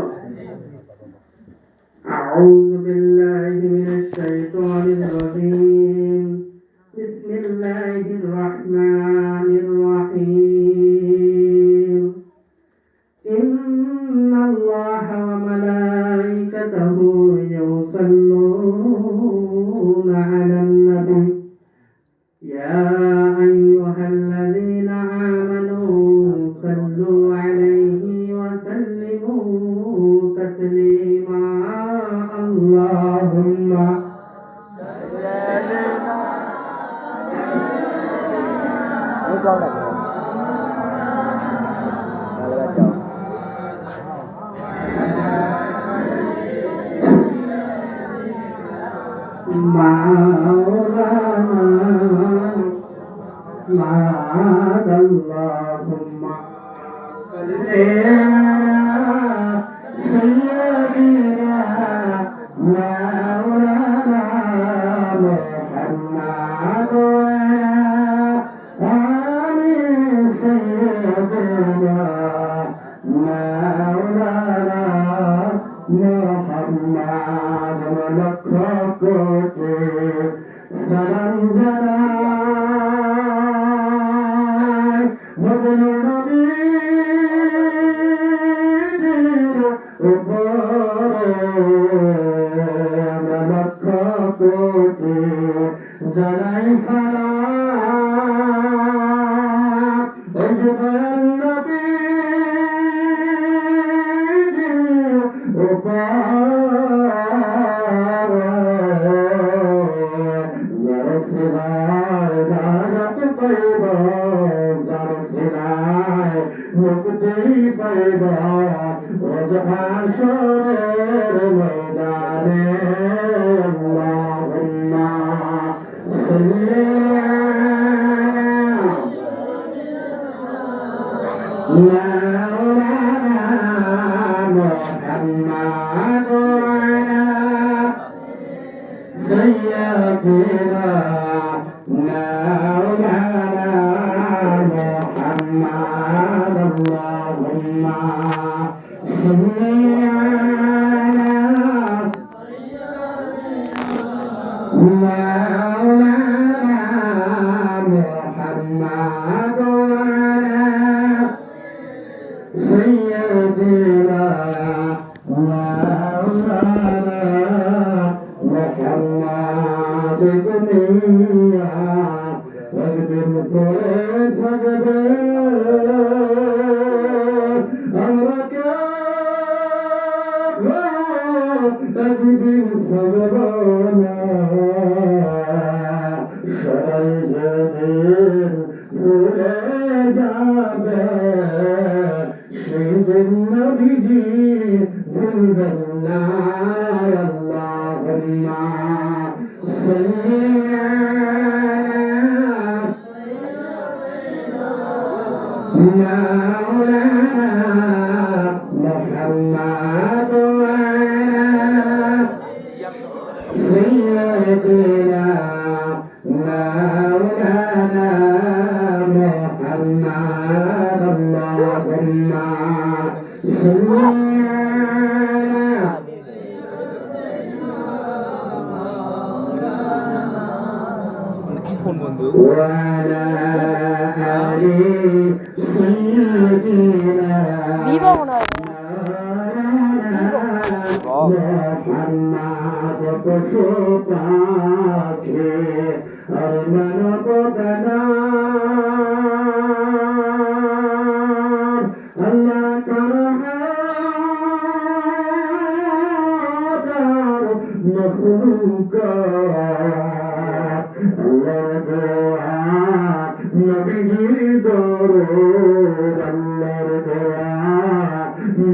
আউযু বিল্লাহি মিনাশ শাইতানির রাজীম। বিসমিল্লাহির রাহমানির রাহিম। ইন্নাল্লাহা ওয়া মালাইকাতাহু ইউসাল্লুনা আলান নবী ইয়া আইয়ুহাল্লাযীনা আমানু সাল্লু আলাইহি ওয়া সাল্লিমু তাসলিমা। আল্লাহুম্মা মাওলানা মা'আল্লাহুম্মা সাল্লি আলা সাইয়্যিদিনা মাওলানা মুহাম্মাদ ওয়া আলি সাইয়্যিদিনা মাওলানা মুহাম্মাদ। লক্ষ কোটি সালাম জানাই মদিনার নবী হাসরের ময়দানে আল্লাহুম্মা সাল্লি سيدنا مولانا محمد اللهم صل على مولانا محمد وعلى سيدنا مولانا محمد بنيا واقدم طريق فقدر أمرك أقدم فقدرنا شري جديد ولجاب شيد النبي جند النار اللهم صل على مولانا محمد وعلى سيدنا مولانا محمد اللهم صل وعلى آل سيدنا বিভা মনে হয় محمد পশুপাখি আর মানবতানা আল্লাহ কারহার মখলুকাত আল্লাহর দোয়া নবীজির দরুদ আল্লাহর দোয়া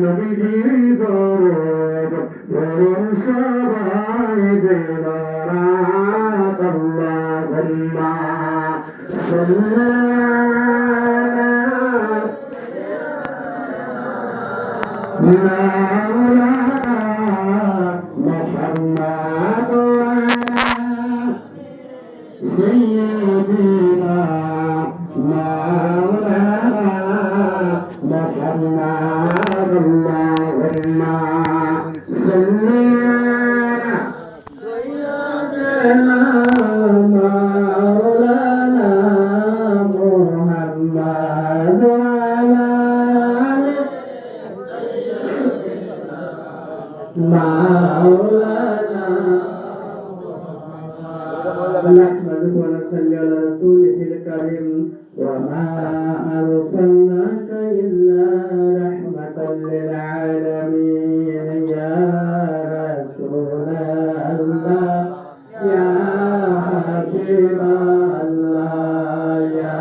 নবীজির দরুদ পড়ুন সবাই দিনরাত আল্লাহুম্মা সাল্লি আলা মাওলানা মুহাম্মদ ওয়া আলা سيدنا مولانا محمد اللهم صل على سيدنا مولانا محمد وعلى مولانا نحمده ونصلي على رسوله الكريم وما أرسلناك إلا رحمة للعالمين يا رسول الله يا حبيب الله يا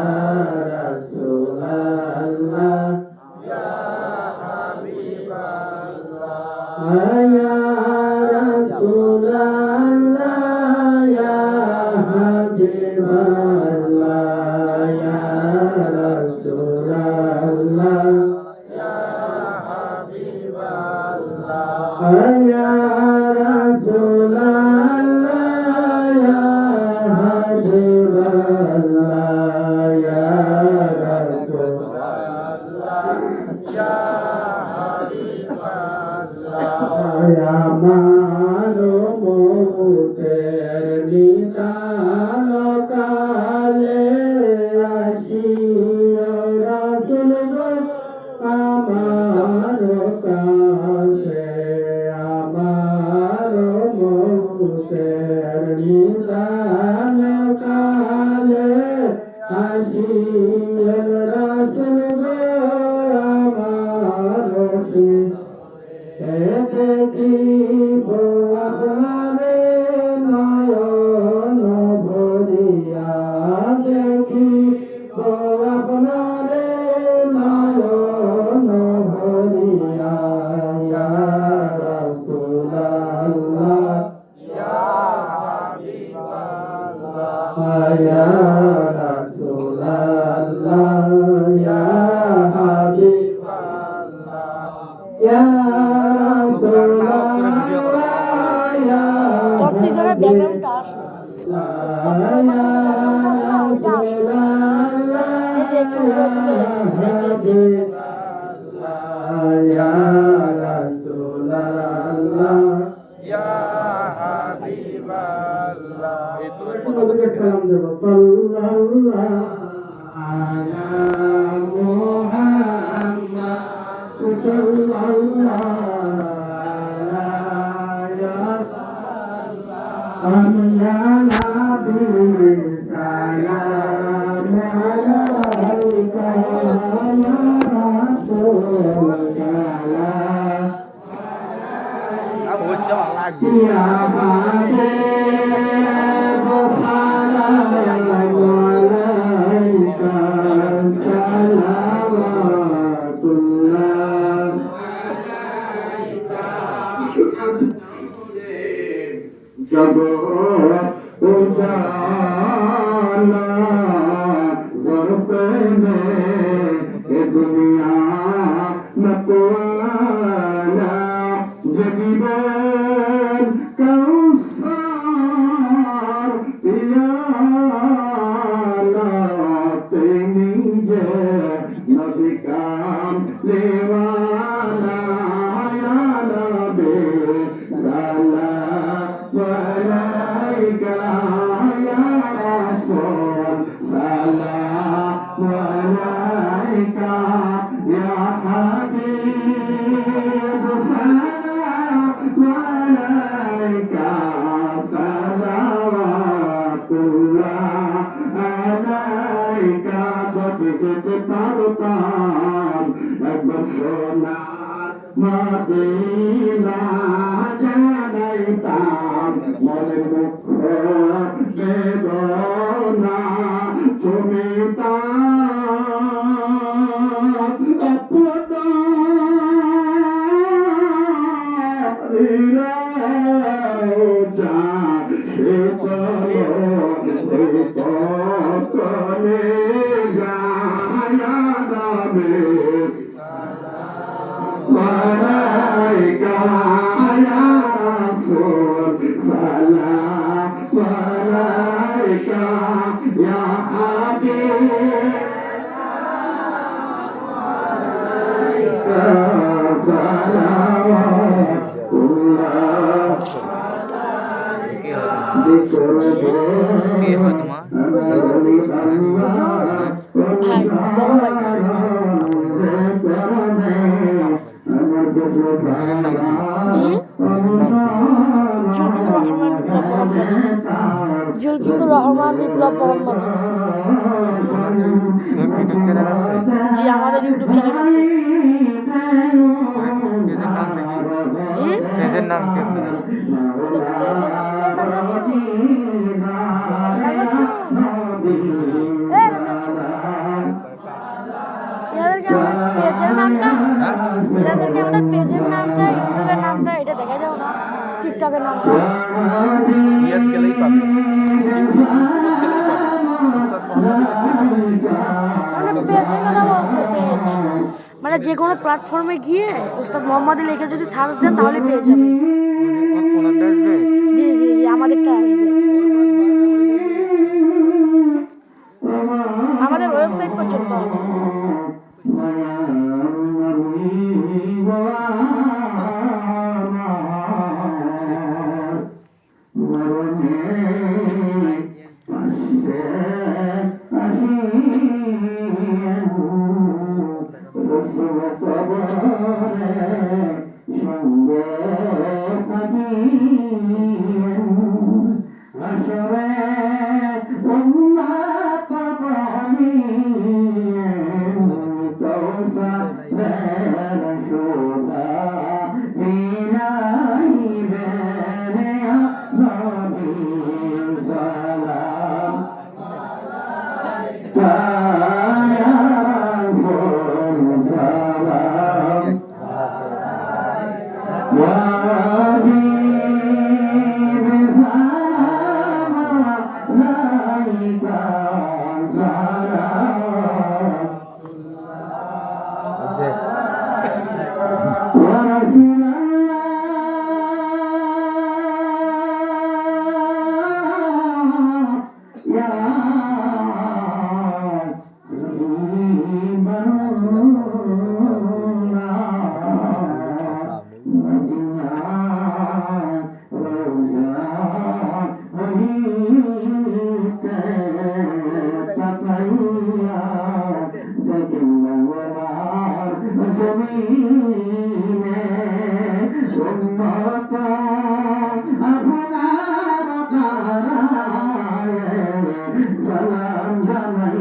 رسول الله يا حبيب الله يا رسول الله يا حبيب الله يا رسول الله ভিডিও তুলে রেখেছে या रसूल अल्लाह या हबीब अल्लाह नबी सलाम देव सल्लल्लाहु अला मुहम्मद सल्लल्लाहु या नबी सलाम अलैका जब उजाला ज़र्फ़ में दुनिया न कोला जगीबन कौसार याला तेनी जे नबी काम लेवाला या नबी सलाम अलैका या रसूल सलाम अलैका या हबीब सलाम अलैका सलावतुल्लाह अलैका बजते पारताम একবার সোনার মদিনা জানাইতাম মনে দুঃখ বেদনা সুমিতাম অপতা রিরা সে কলে Gaya দাবে malaika ya rasul salam malaika ya habib salawatullah কি হয় তোমার जुल्फिकुर रहमान বিপ্লব মোহাম্মদ জি আমাদের ইউটিউব চ্যানেল আছে জি পেজের নাম কি এনাদেরকে আমাদের পেজের নামটা ইউটিউবের নামটা এটা দেখাই দাও না টিকটকের নামটা ইয়াত গেলেই পাবে ইউটিউব গেলেই পাবে উস্তাদ মোহাম্মদ মানে পেজের কথা বলছে পেজ মানে যে কোনো প্ল্যাটফর্মে গিয়ে উস্তাদ মোহাম্মদ লিখে যদি সার্চ দেন তাহলে পেয়ে যাবেন কোনটা আসবে জি জি জি আমাদেরটা আসবে আমাদের ওয়েবসাইট পর্যন্ত আছে Yeah. সালাম জানাই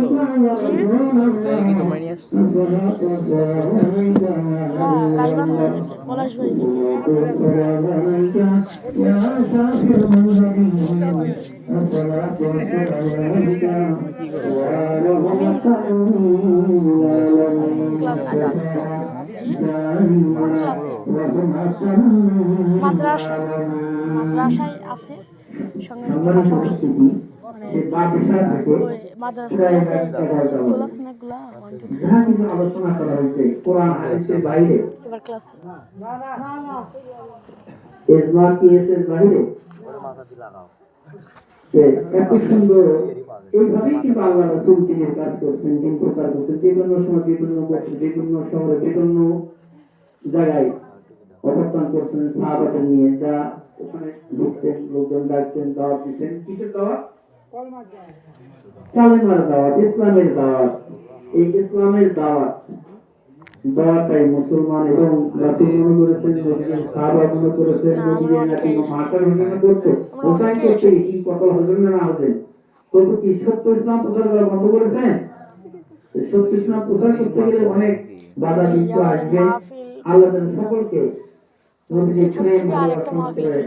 রসুলাল্লাহ পানে সালাম কায়া রাসূল সালাম ইয়া হাবিব সালাম আলাইকা মাদ্রাসায় আছে সঙ্গে মাদ্রাসা স্কুল আছে না এগুলা আলোচনা করা হয়েছে কোরআন হাদিসের বাইরে এবার ক্লাসে বাইরে এত সুন্দর এইভাবেই কিন্তু আল্লাহ রাসূল তিনি কাজ করছেন, দিন প্রচার করছেন। বিভিন্ন সময় বিভিন্ন বছর বিভিন্ন শহরে বিভিন্ন জায়গায় অবস্থান করছেন সাহাবাদের নিয়ে, যা ওখানে ঢুকতেন, লোকজন ডাকতেন, দাওয়াত দিতেন। কিসের দাওয়াত? কালেমার দাওয়াত, ইসলামের দাওয়াত। এই ইসলামের দাওয়াতটাই মুসলমান এবং রাসূল মনে করেছেন, সাহাবা মনে করেছেন, নবীদের নাকি মাতার ঘটনা করতো, হোসাইন করছে, কি কত হজেন না হজেন, তবু কি সত্য ইসলাম প্রচার করা বন্ধ করেছেন? সত্য ইসলাম প্রচার করতে গেলে অনেক বাধা বিঘ্ন আসবে। আল্লাহ সকলকে নবীদের প্রেম ভালোবাসা করে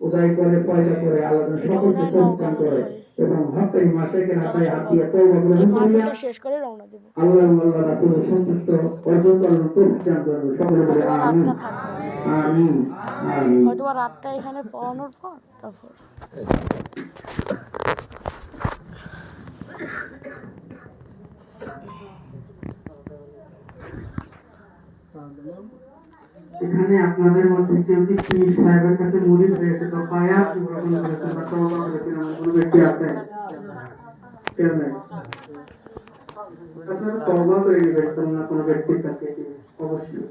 উদয় করে পয়দা করে আল্লাহ সকলকে পরিত্রাণ করে এবং হত্যায় মাসেকে রাতায় হাত দিয়ে তওবা গ্রহণ করলে শেষ করে রওনা দেব। আল্লাহ আল্লাহ রাসূলের সন্তুষ্ট অর্জন করার তৌফিক দান করুন। সকলে বলে আমিন আমিন আমিন। হয়তো রাতটা এখানে পড়ানোর পর তারপর এখানে আপনাদের মধ্যে কেউ কি পীর সাহেবের কাছে মুরিদ হয়েছে তো বায়াত গ্রহণ করেছে বা তওবা করেছে এমন কোনো ব্যক্তি আছে? কেউ নেই। আপনারা তওবা করে নেবেন কোনো ব্যক্তির কাছে অবশ্যই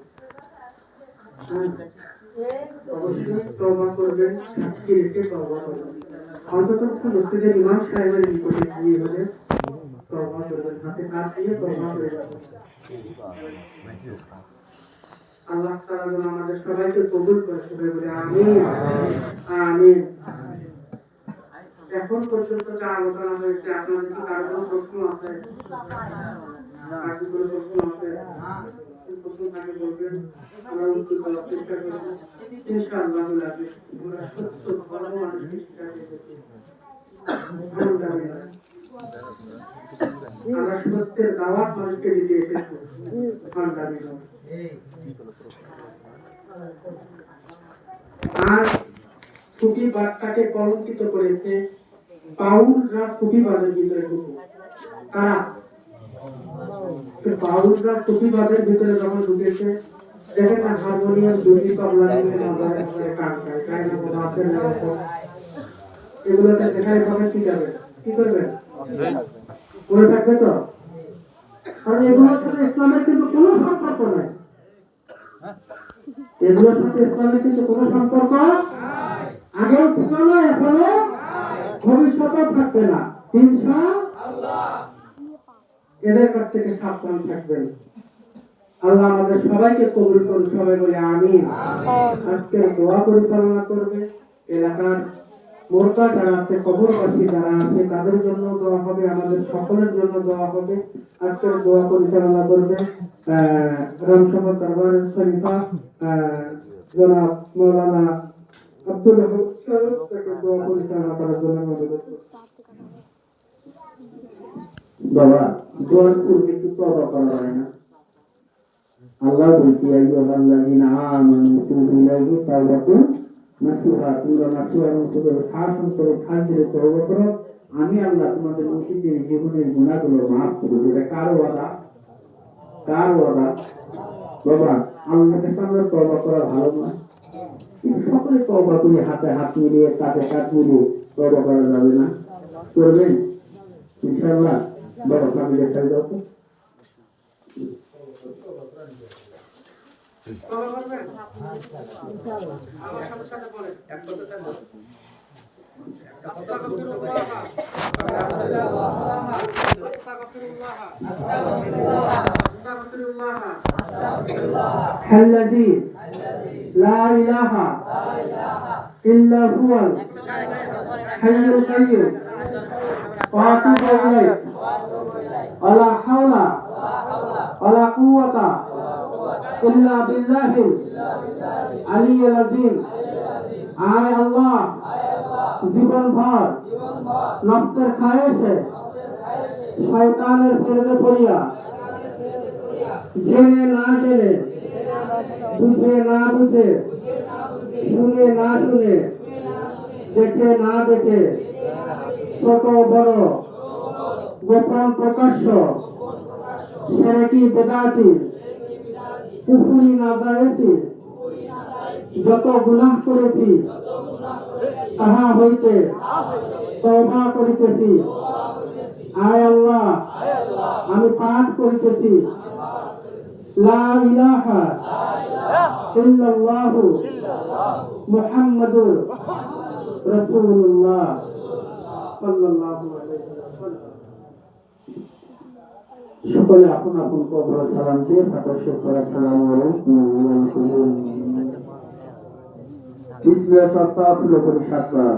অবশ্যই তওবা করবেন, সাক্ষী রেখে তওবা করবেন। অন্তত মসজিদের ইমাম সাহেবের নিকটে গিয়ে হলে তওবা করবেন, হাতে কাজ দিয়ে তওবা করবেন। আল্লাহ তাআলা যেন আমাদের সবাইকে কবুল করে, সবাই বলে আমিন আমিন। এখন পর্যন্ত যা আলোচনা হয়েছে, আপনাদের কি কারো কোনো প্রশ্ন আছে? আর কি কোনো প্রশ্ন আছে? প্রশ্ন থাকে বলবেন, আমরা উত্তর দেওয়ার চেষ্টা করব ইনশাআল্লাহ। আমরা সত্য ধর্ম মানুষকে শিখাতে পেরেছি, আমরা সত্যের দাওয়াত মানুষকে দিতে এসেছি। আর সুফিবাদটাকে কলঙ্কিত করেছে বাউলরা, সুফিবাদের ভিতরে ঢুকে। কারা? বাউলরা সুফিবাদের ভিতরে যখন ঢুকেছে, দেখেন না হারমোনিয়াম দুটি তবলা নিয়ে মাজারে মাজারে গান গায়, গায় না কোনো আছে না? এগুলোতে যেখানে পাবেন কি যাবেন, কি করবেন? মনে থাকবে তো? কারণ এগুলোর সাথে ইসলামের কিন্তু কোনো সম্পর্ক নাই। এগুলোর সাথে ইসলামের কিন্তু কোনো সম্পর্ক আগেও ছিল না, এখনো ভবিষ্যতেও থাকবে না ইনশাআল্লাহ। এদের কাছ থেকে সাবধান থাকবেন। আল্লাহ আমাদের সবাইকে কবুল করুন, সবাই বলে আমিন। আজকে দোয়া পরিচালনা করবে এলাকার মোরকা যারা আছে, কবরবাসী যারা আছে, তাদের জন্য দোয়া হবে, আমাদের সকলের জন্য দোয়া হবে। আজকের দোয়া পরিচালনা করবে রামসভা দরবার শরীফা জনাব মৌলানা আব্দুল হক সাহেব, তাকে দোয়া পরিচালনা করার জন্য অনুরোধ করব। বাবা দোয়ার পূর্বে একটু তওবা করা হয় না? আল্লাহ বলছি আইয়ুহাল্লাযীনা আমানু তুবু ইলাইহি তাওবাতান নাসুহা, তোমরা নাসুহার মতো করে শাসন করে খাস ধরে তওবা করো, আমি আল্লাহ তোমাদের মুসলিমদের জীবনের গুনাহগুলো মাফ করে দেব। এটা কার ওয়াদা? কার ওয়াদা? বাবা আল্লাহর কাছে আমরা তওবা করা ভালো নয়? কিন্তু সকলে তওবা করি, হাতে হাত মিলিয়ে কাঁধে কাঁধ মিলিয়ে তওবা করা যাবে না? করবেন ইনশাআল্লাহ? বাবা সামনে দেখাই দাও তো। আমার সাথে সাথে বলেন الذي لا إله إلا هو الحي القيوم وأتوب إليه ولا حول ولا قوة إلا بالله العلي العظيم আয় আল্লাহ জীবন ভর নফসের খায়েশে শয়তানের প্রেমে পড়িয়া জেনে না জেনে বুঝে না বুঝে শুনে না শুনে দেখে না দেখে ছোট বড় গোপন প্রকাশ্য সেরেকি বেদাতি কুফরি নাজায়েতি যত গুনাহ করেছি তাহা হইতে তওবা করিতেছি। আয় আল্লাহ আমি পাঠ করিতেছি লা ইলাহা ইল্লাল্লাহু মুহাম্মাদুর রাসূলুল্লাহ সাল্লাল্লাহু আলাইহি ওয়াসাল্লাম। সকলে আপন আপন কবর সালাম দিয়ে ফাতাশের পর আসসালামু আলাইকুম ওয়া রাহমাতুল্লাহি। বিসমিল্লাহ সাফাফুল করে সাতবার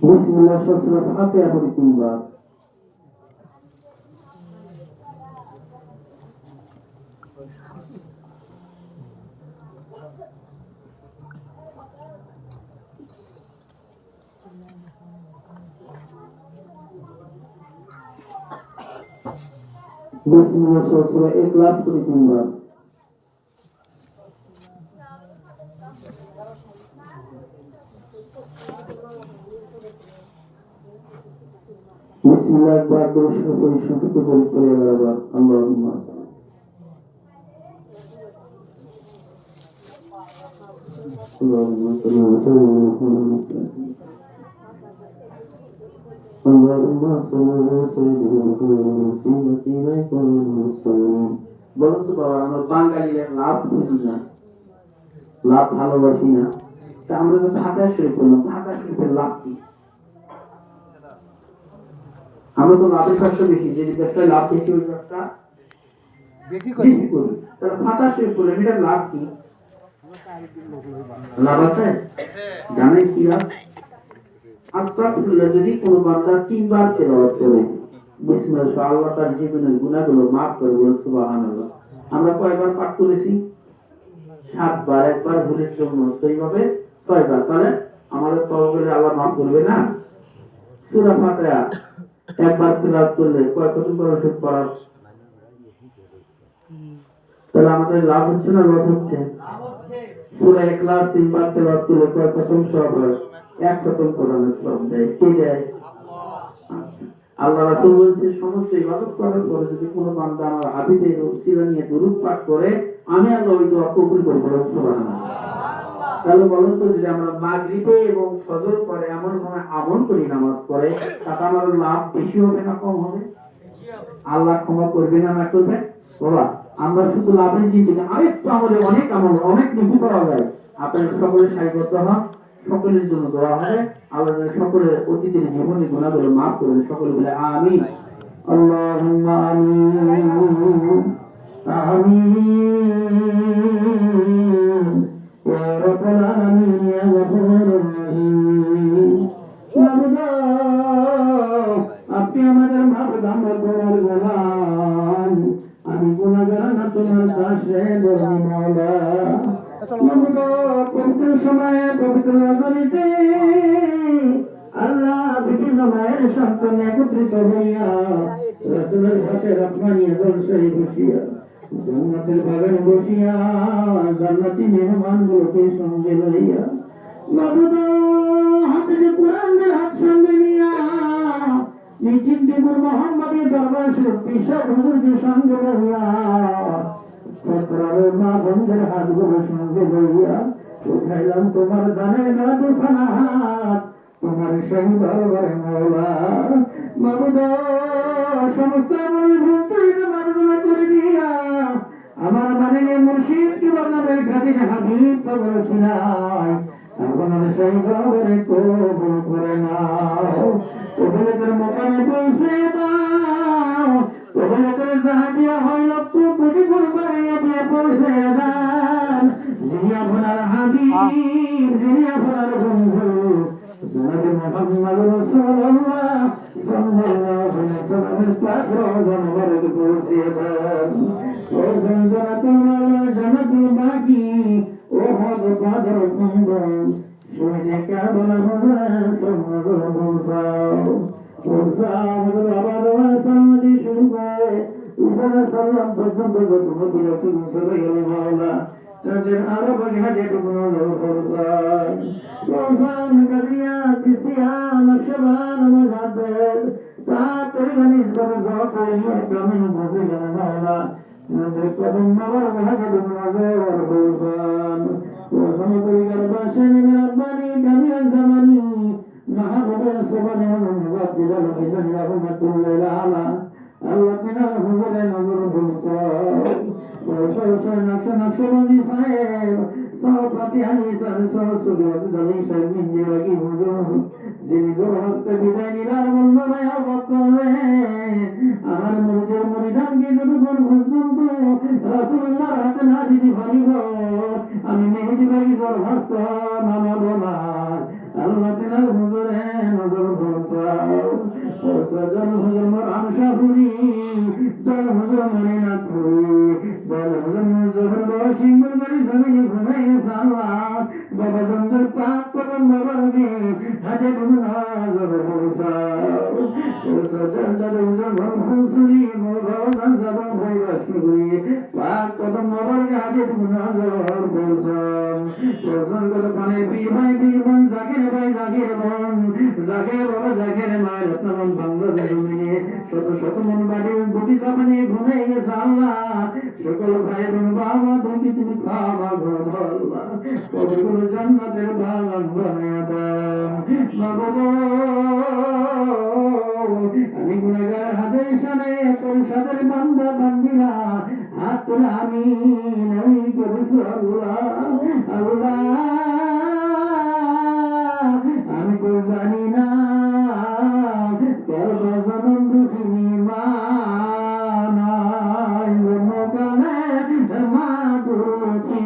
বিসমিল্লাহ সূরা ফাতিহা পড়ি তিনবার। বিসমিল্লাহ সূরা ইখলাস পড়ি তিনবার। বিসমিল্লাহ একবার দর্শন করি সংক্ষিপ্ত বলি করে 11 বার আল্লাহুম্মা বলুন তো বাবা, আমরা বাঙালিরা লাভ বুঝি না, লাভ ভালোবাসি না, তা আমরা তো ঢাকা শরীফ করলাম, ঢাকা শরীফের লাভ কি? আমরা তো লাভের ব্যবসা বেশি, যে ব্যবসায় লাভ বেশি ওই ব্যবসা বেশি করি, তাহলে ফাঁকা শরীফ করলাম, এটার লাভ কি? লাভ আছে? জানেন কি লাভ? আস্তাগফিরুল্লাহ যদি কোনো বান্দা 3 বার তেলাওয়াত করে বিসমিল্লাহ, আল্লাহ তার জীবনের গুনাহগুলো maaf করে বলে সুবহানাল্লাহ। আমরা কয়বার পাঠ করেছি? 7 বার, একবার ভুলের জন্য, সেইভাবে 6 বার। তাহলে আমাদের তওবাগুলো আল্লাহ maaf করবে না? সূরা ফাতিহা একবার তেলাওয়াত করলে কতটুকু করে ওষুধ পড়া? তাহলে আমাদের লাভ হচ্ছে না লস হচ্ছে? সূরা ইখলাস 3 বার তেলাওয়াত করলে কতটুকু সওয়াব হয়? 100 কোরআনের সওয়াব দেয়। কে দেয়? আল্লাহ রাসূল বলেছে সমস্ত ইবাদত করার পরে যদি কোনো বান্দা আমার হাবিবের উসিলা নিয়ে দুরূদ পাঠ করে, আমি আল্লাহ ওই দোয়া কবুল করব। সুবহানাল্লাহ। তাহলে বলুন তো, যদি আমরা মাগরিবে এবং ফজর পরে এমন সময় আমল করি, নামাজ পড়ে, তাতে আমার লাভ বেশি হবে না কম হবে? আল্লাহ ক্ষমা করবে না না করবে? বাবা আমরা শুধু লাভের জিনিস আরেকটু আমলে অনেক আমল অনেক নিধি পাওয়া যায়। আপনারা সকলে সারিবদ্ধ হন, সকলের জন্য দোয়া হবে। আল্লাহ সকলের অতীতের জীবনের গুনাহগুলো maaf করুন। সকলে বলে আমিন। আল্লাহুম্মা আমিন আমিন ইয়া রাব্বাল আলামিন ইয়া গফুরুর রহিম। আপনি আমাদের মাহবুব, আমরা তোমার গোলাম, আমি গুনাহগার না তোমার কাছে বলি মাওলা। পবিত্র সময়ে পবিত্র রজনীতে আল্লাহ বিভিন্ন মায়ের সন্তান একত্রিত হইয়া রাসূলের পাশে রহমানিয়া জলসায় বসিয়া জান্নাতের বাগানে বসিয়া জান্নাতি মেহমানগুলোকে সঙ্গে লইয়া মাবুদ হাতে যে কোরআনের হাত সঙ্গে নিয়া নিশ্চিন্তে মোহাম্মদের দরবার শরীফ পিসাব হুজুরকে সঙ্গে লইয়া সত্তরের মা বন্ধের হাতগুলো সঙ্গে লইয়া উঠাইলাম তোমার দানের দুখানা হাত তোমার সেই দরবারে মওলা মাবুদ সমস্ত মার্জনা করে দিয়া আমার মাননীয় মুর্শিদ কি বললেন খাতির হাবিব কবর ছিলাই আপনার সেই দরবারে কবুল করে নাও কবুলের মোকামে পৌঁছে দাও কবুলের জাহাদিয়া হয় লক্ষ কোটি কুরবানিয়া দিয়ে পৌঁছে দান যিনি আপনার হাবিব যিনি আপনার বন্ধু জনাব মুহাম্মদ রাসূলুল্লাহ সাল্লাল্লাহু আলাইহি ওয়াসাল্লামের পাক রওজা মুবারক পৌঁছে দান ও জান্নাতুল মাওলা জান্নাতুল বাকি ও হদ কাদর কুন্দন শুনে কারবালা হযা সুবহানাল্লাহ আমাদের আবার সামনে শুরু করে ইসলাম সালাম পর্যন্ত তুমি রাসূল সাল্লাল্লাহু আলাইহি তাদের আরো বাগহাটে কোনো ফরসান ফরসান করিয়া কিসিয়া নকশবান মজাদের সাত গনিস বড় জয় কমিন বুঝে গেল মাওলা আমাদের কদম মাওয়ার বাগহাটে কোনো ফরসান ফরসান করি গেল বাসেন রব্বানি কামিয়ান জামানি মাহবুবে সুবহান মুজাদ্দিদ বিজন রাহমাতুল্লাহ আলা আল্লাহ মিনা হুজুরে নজর ফরসান ফরসান নকশবন্দি সাহেব সভাপতি আলী সরস্বতী দলি শর্মিন দেওয়াগি হুজুর যিনি হস্তে বিদায় নিলার মূল্যময় অবকরে আমার মুরিদের মুরিদানকে যতক্ষণ পর্যন্ত রাসূলুল্লাহর হাতে না দিতে পারিব আমি মেহেদি বাগি হস্ত নামাবো না আল্লাহ তেনার হুজুরে নজর ফরসাও ফরসাজন হুজুর মোর আমশাপুরি দল হুজুর মরিনাথপুরি দল হুজুর মুজফর বাবা সিঙ্গুর গাড়ি জমিনে ঘুমাই গেছে আল্লাহ বাবা জঙ্গল পাক কদম বাবার গে হাজে নজর ফরসাও ফরসাজন দল হুজুর ভরফুসুরি মোর ভবন জবান ভাইবা শুরি পাক কদম বাবার গে হাজে নজর ফরসাও ফরসান গল পানে বীর ভাই বীর বন জাকির ভাই জাকির বন জাকির বাবা জাকির মা রত্নবন বাংলাদেশ জমিনে শত শত মন বাড়ি গুটি চাপানি ঘুমাই গেছে আল্লাহ সকল ভাই বোন বাবা তুমি তুমি খাওয়া ঘর আল্লাহ কবরগুলো জান্নাতের বাগান বানায়া দাও বাবা আমি গুনাহগার হাতের সামনে তোর সাদের বান্দা বান্দিরা হাত তুলে আমিন করেছি আল্লাহ আল্লাহ আমি তো জানি না জনম দুঃখী মানাই মনে মা দুঃখী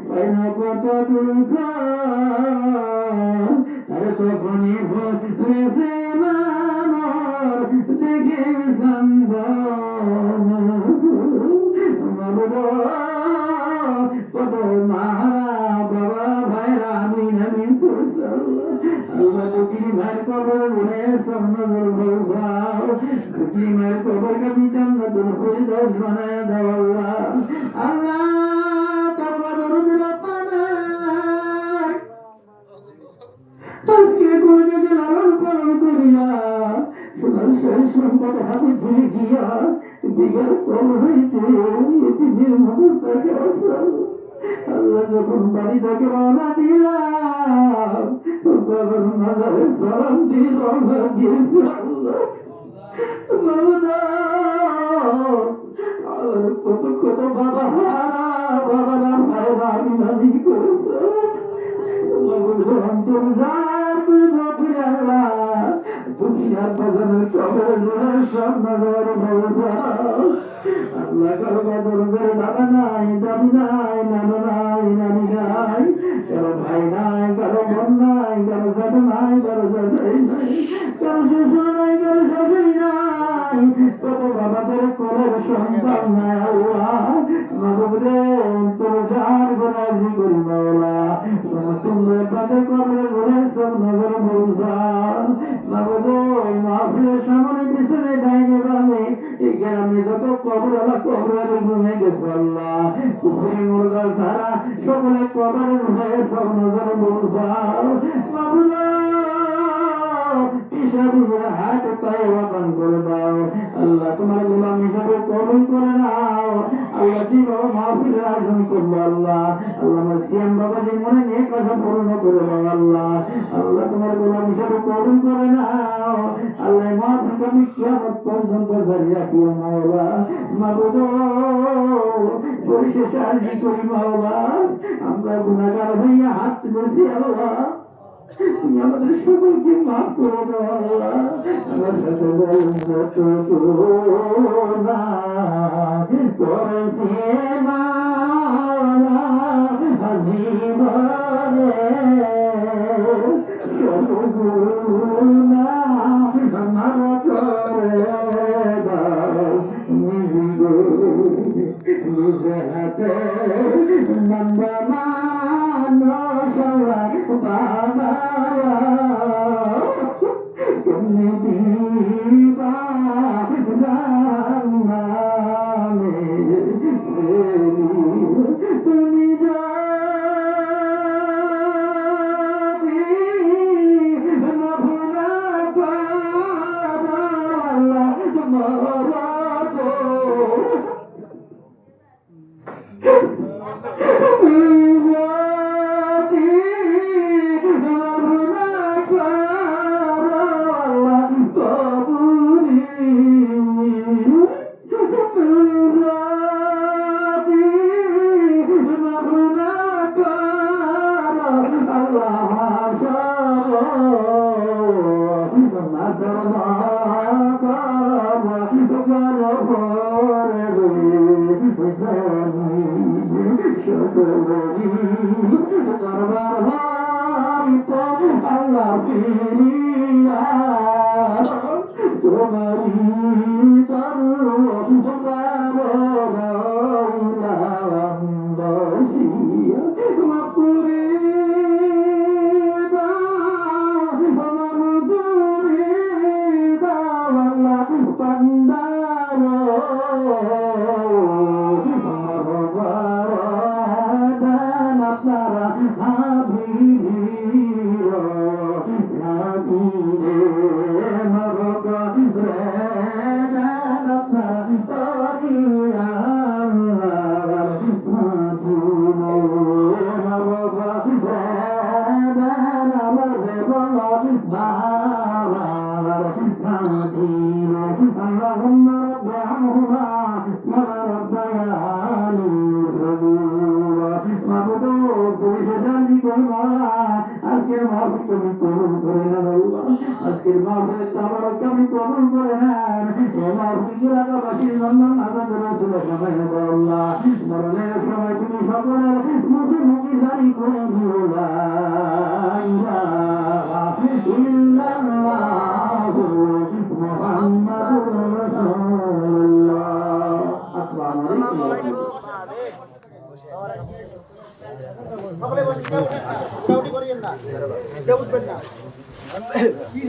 পাইনা কত দুঃখ আরে তখনই ভরে মামর দেখে কত মারা বাবা ভাইরা আমি নামিন আল্লাহ দুঃখী ভাই কবর বলে সামনে বলবাও দুঃখী ভাই কবর কাটি জান্নাতুল ফিরদাউস বানায় দাও আল্লাহ আল্লাহ তোমার দরুদ পানায় আজকে কোনে যে লালন পালন করিয়া সোনার শেষ সম্পদ হাতে ধরে গিয়া বিগত কল হইতে পৃথিবীর মুহূর্তকে আসল আল্লাহ যখন বাড়ি থেকে রওনা দিলাম বাবার মাজারে সালাম দিয়ে রওনা দিয়েছি আল্লাহ কত কত বাবা হারা বাবারা ভাইরা আমি নানি করেছে অন্তর যার তুই আল্লাহ দুনিয়ার বাজারের কবরে জোড়ার সব নজর আল্লাহ কারো বদল করে দাদা নাই দাদি নাই নানা নাই নানি নাই কারো ভাই নাই কারো বোন নাই কারো জাত নাই কারো জাতাই নাই কারো শ্বশুর নাই কারো শাশুড়ি নাই কত বাবাদের কোলের সন্তান নাই আল্লাহ মাহবুব রে তোর যার গোলামি করি মাওলা তোমার পাতে কবরে বলে সব নজর বলছান মাগো ওই মাহফিলের সামনে পিছনে ডাইনে বামে এই গ্রামে যত কবরওয়ালা কবরের ঘুমে গেছে আল্লাহ পুকুরি মুরগা ছাড়া সকলে কবরের হয়ে সব নজর বলছান মাওলা হিসাবে হাত পায়ে ওয়াকান করে দাও আল্লাহ তোমার গোলাম হিসাবে কবুল করে নাও আল্লাহ কি বাবা মাহফিলের আয়োজন করবো আল্লাহ আল্লাহ আমার সিয়াম বাবা যে মনে নিয়ে কথা পূর্ণ করে দাও আল্লাহ আল্লাহ তোমার গোলাম হিসাবে কবুল করে নাও আল্লাহ মাহফিলকে আমি কিয়ামত পর্যন্ত জারি রাখিও মাওলা মাগো পরিশেষে আরজি করি মাওলা আমরা গুনাহগার হইয়া হাত তুলেছি আল্লাহ তুমি আমাদের সকলকে মাফ করে দাও আল্লাহ আমার সকল না করেছে মাওলা জীবনে সবগুনা আমার করে দাও নিজে হাতে নন্দা মানস বাবা তুমি দিবা জানামে তুমি যাবি না ভুলা পাবা মরবো Allah filiya tumari taru tumara basiya mapurida mamudurida Allah pandaro اللهم رب عنهما وربياني صغيرا مبروك بشجرك المولى আজকের মাহফিল তুমি কবুল করে নেন আল্লাহ আজকের মাহফিলে তাবারক তুমি কবুল করে নেন এই মাহফিল এলাকাবাসীর জন্য আনন্দ রাসূল সবাই আল্লাহ মরণের সময় তুমি সকলের মুখে মুখে জারি করে দিও লা ইলাহা ইল্লাল্লাহু মুহাম্মাদুর রাসূলুল্লাহ আসসালামু আলাইকুম সকলে বসে কেউ করিয়েন না কেউ উঠবেন না কি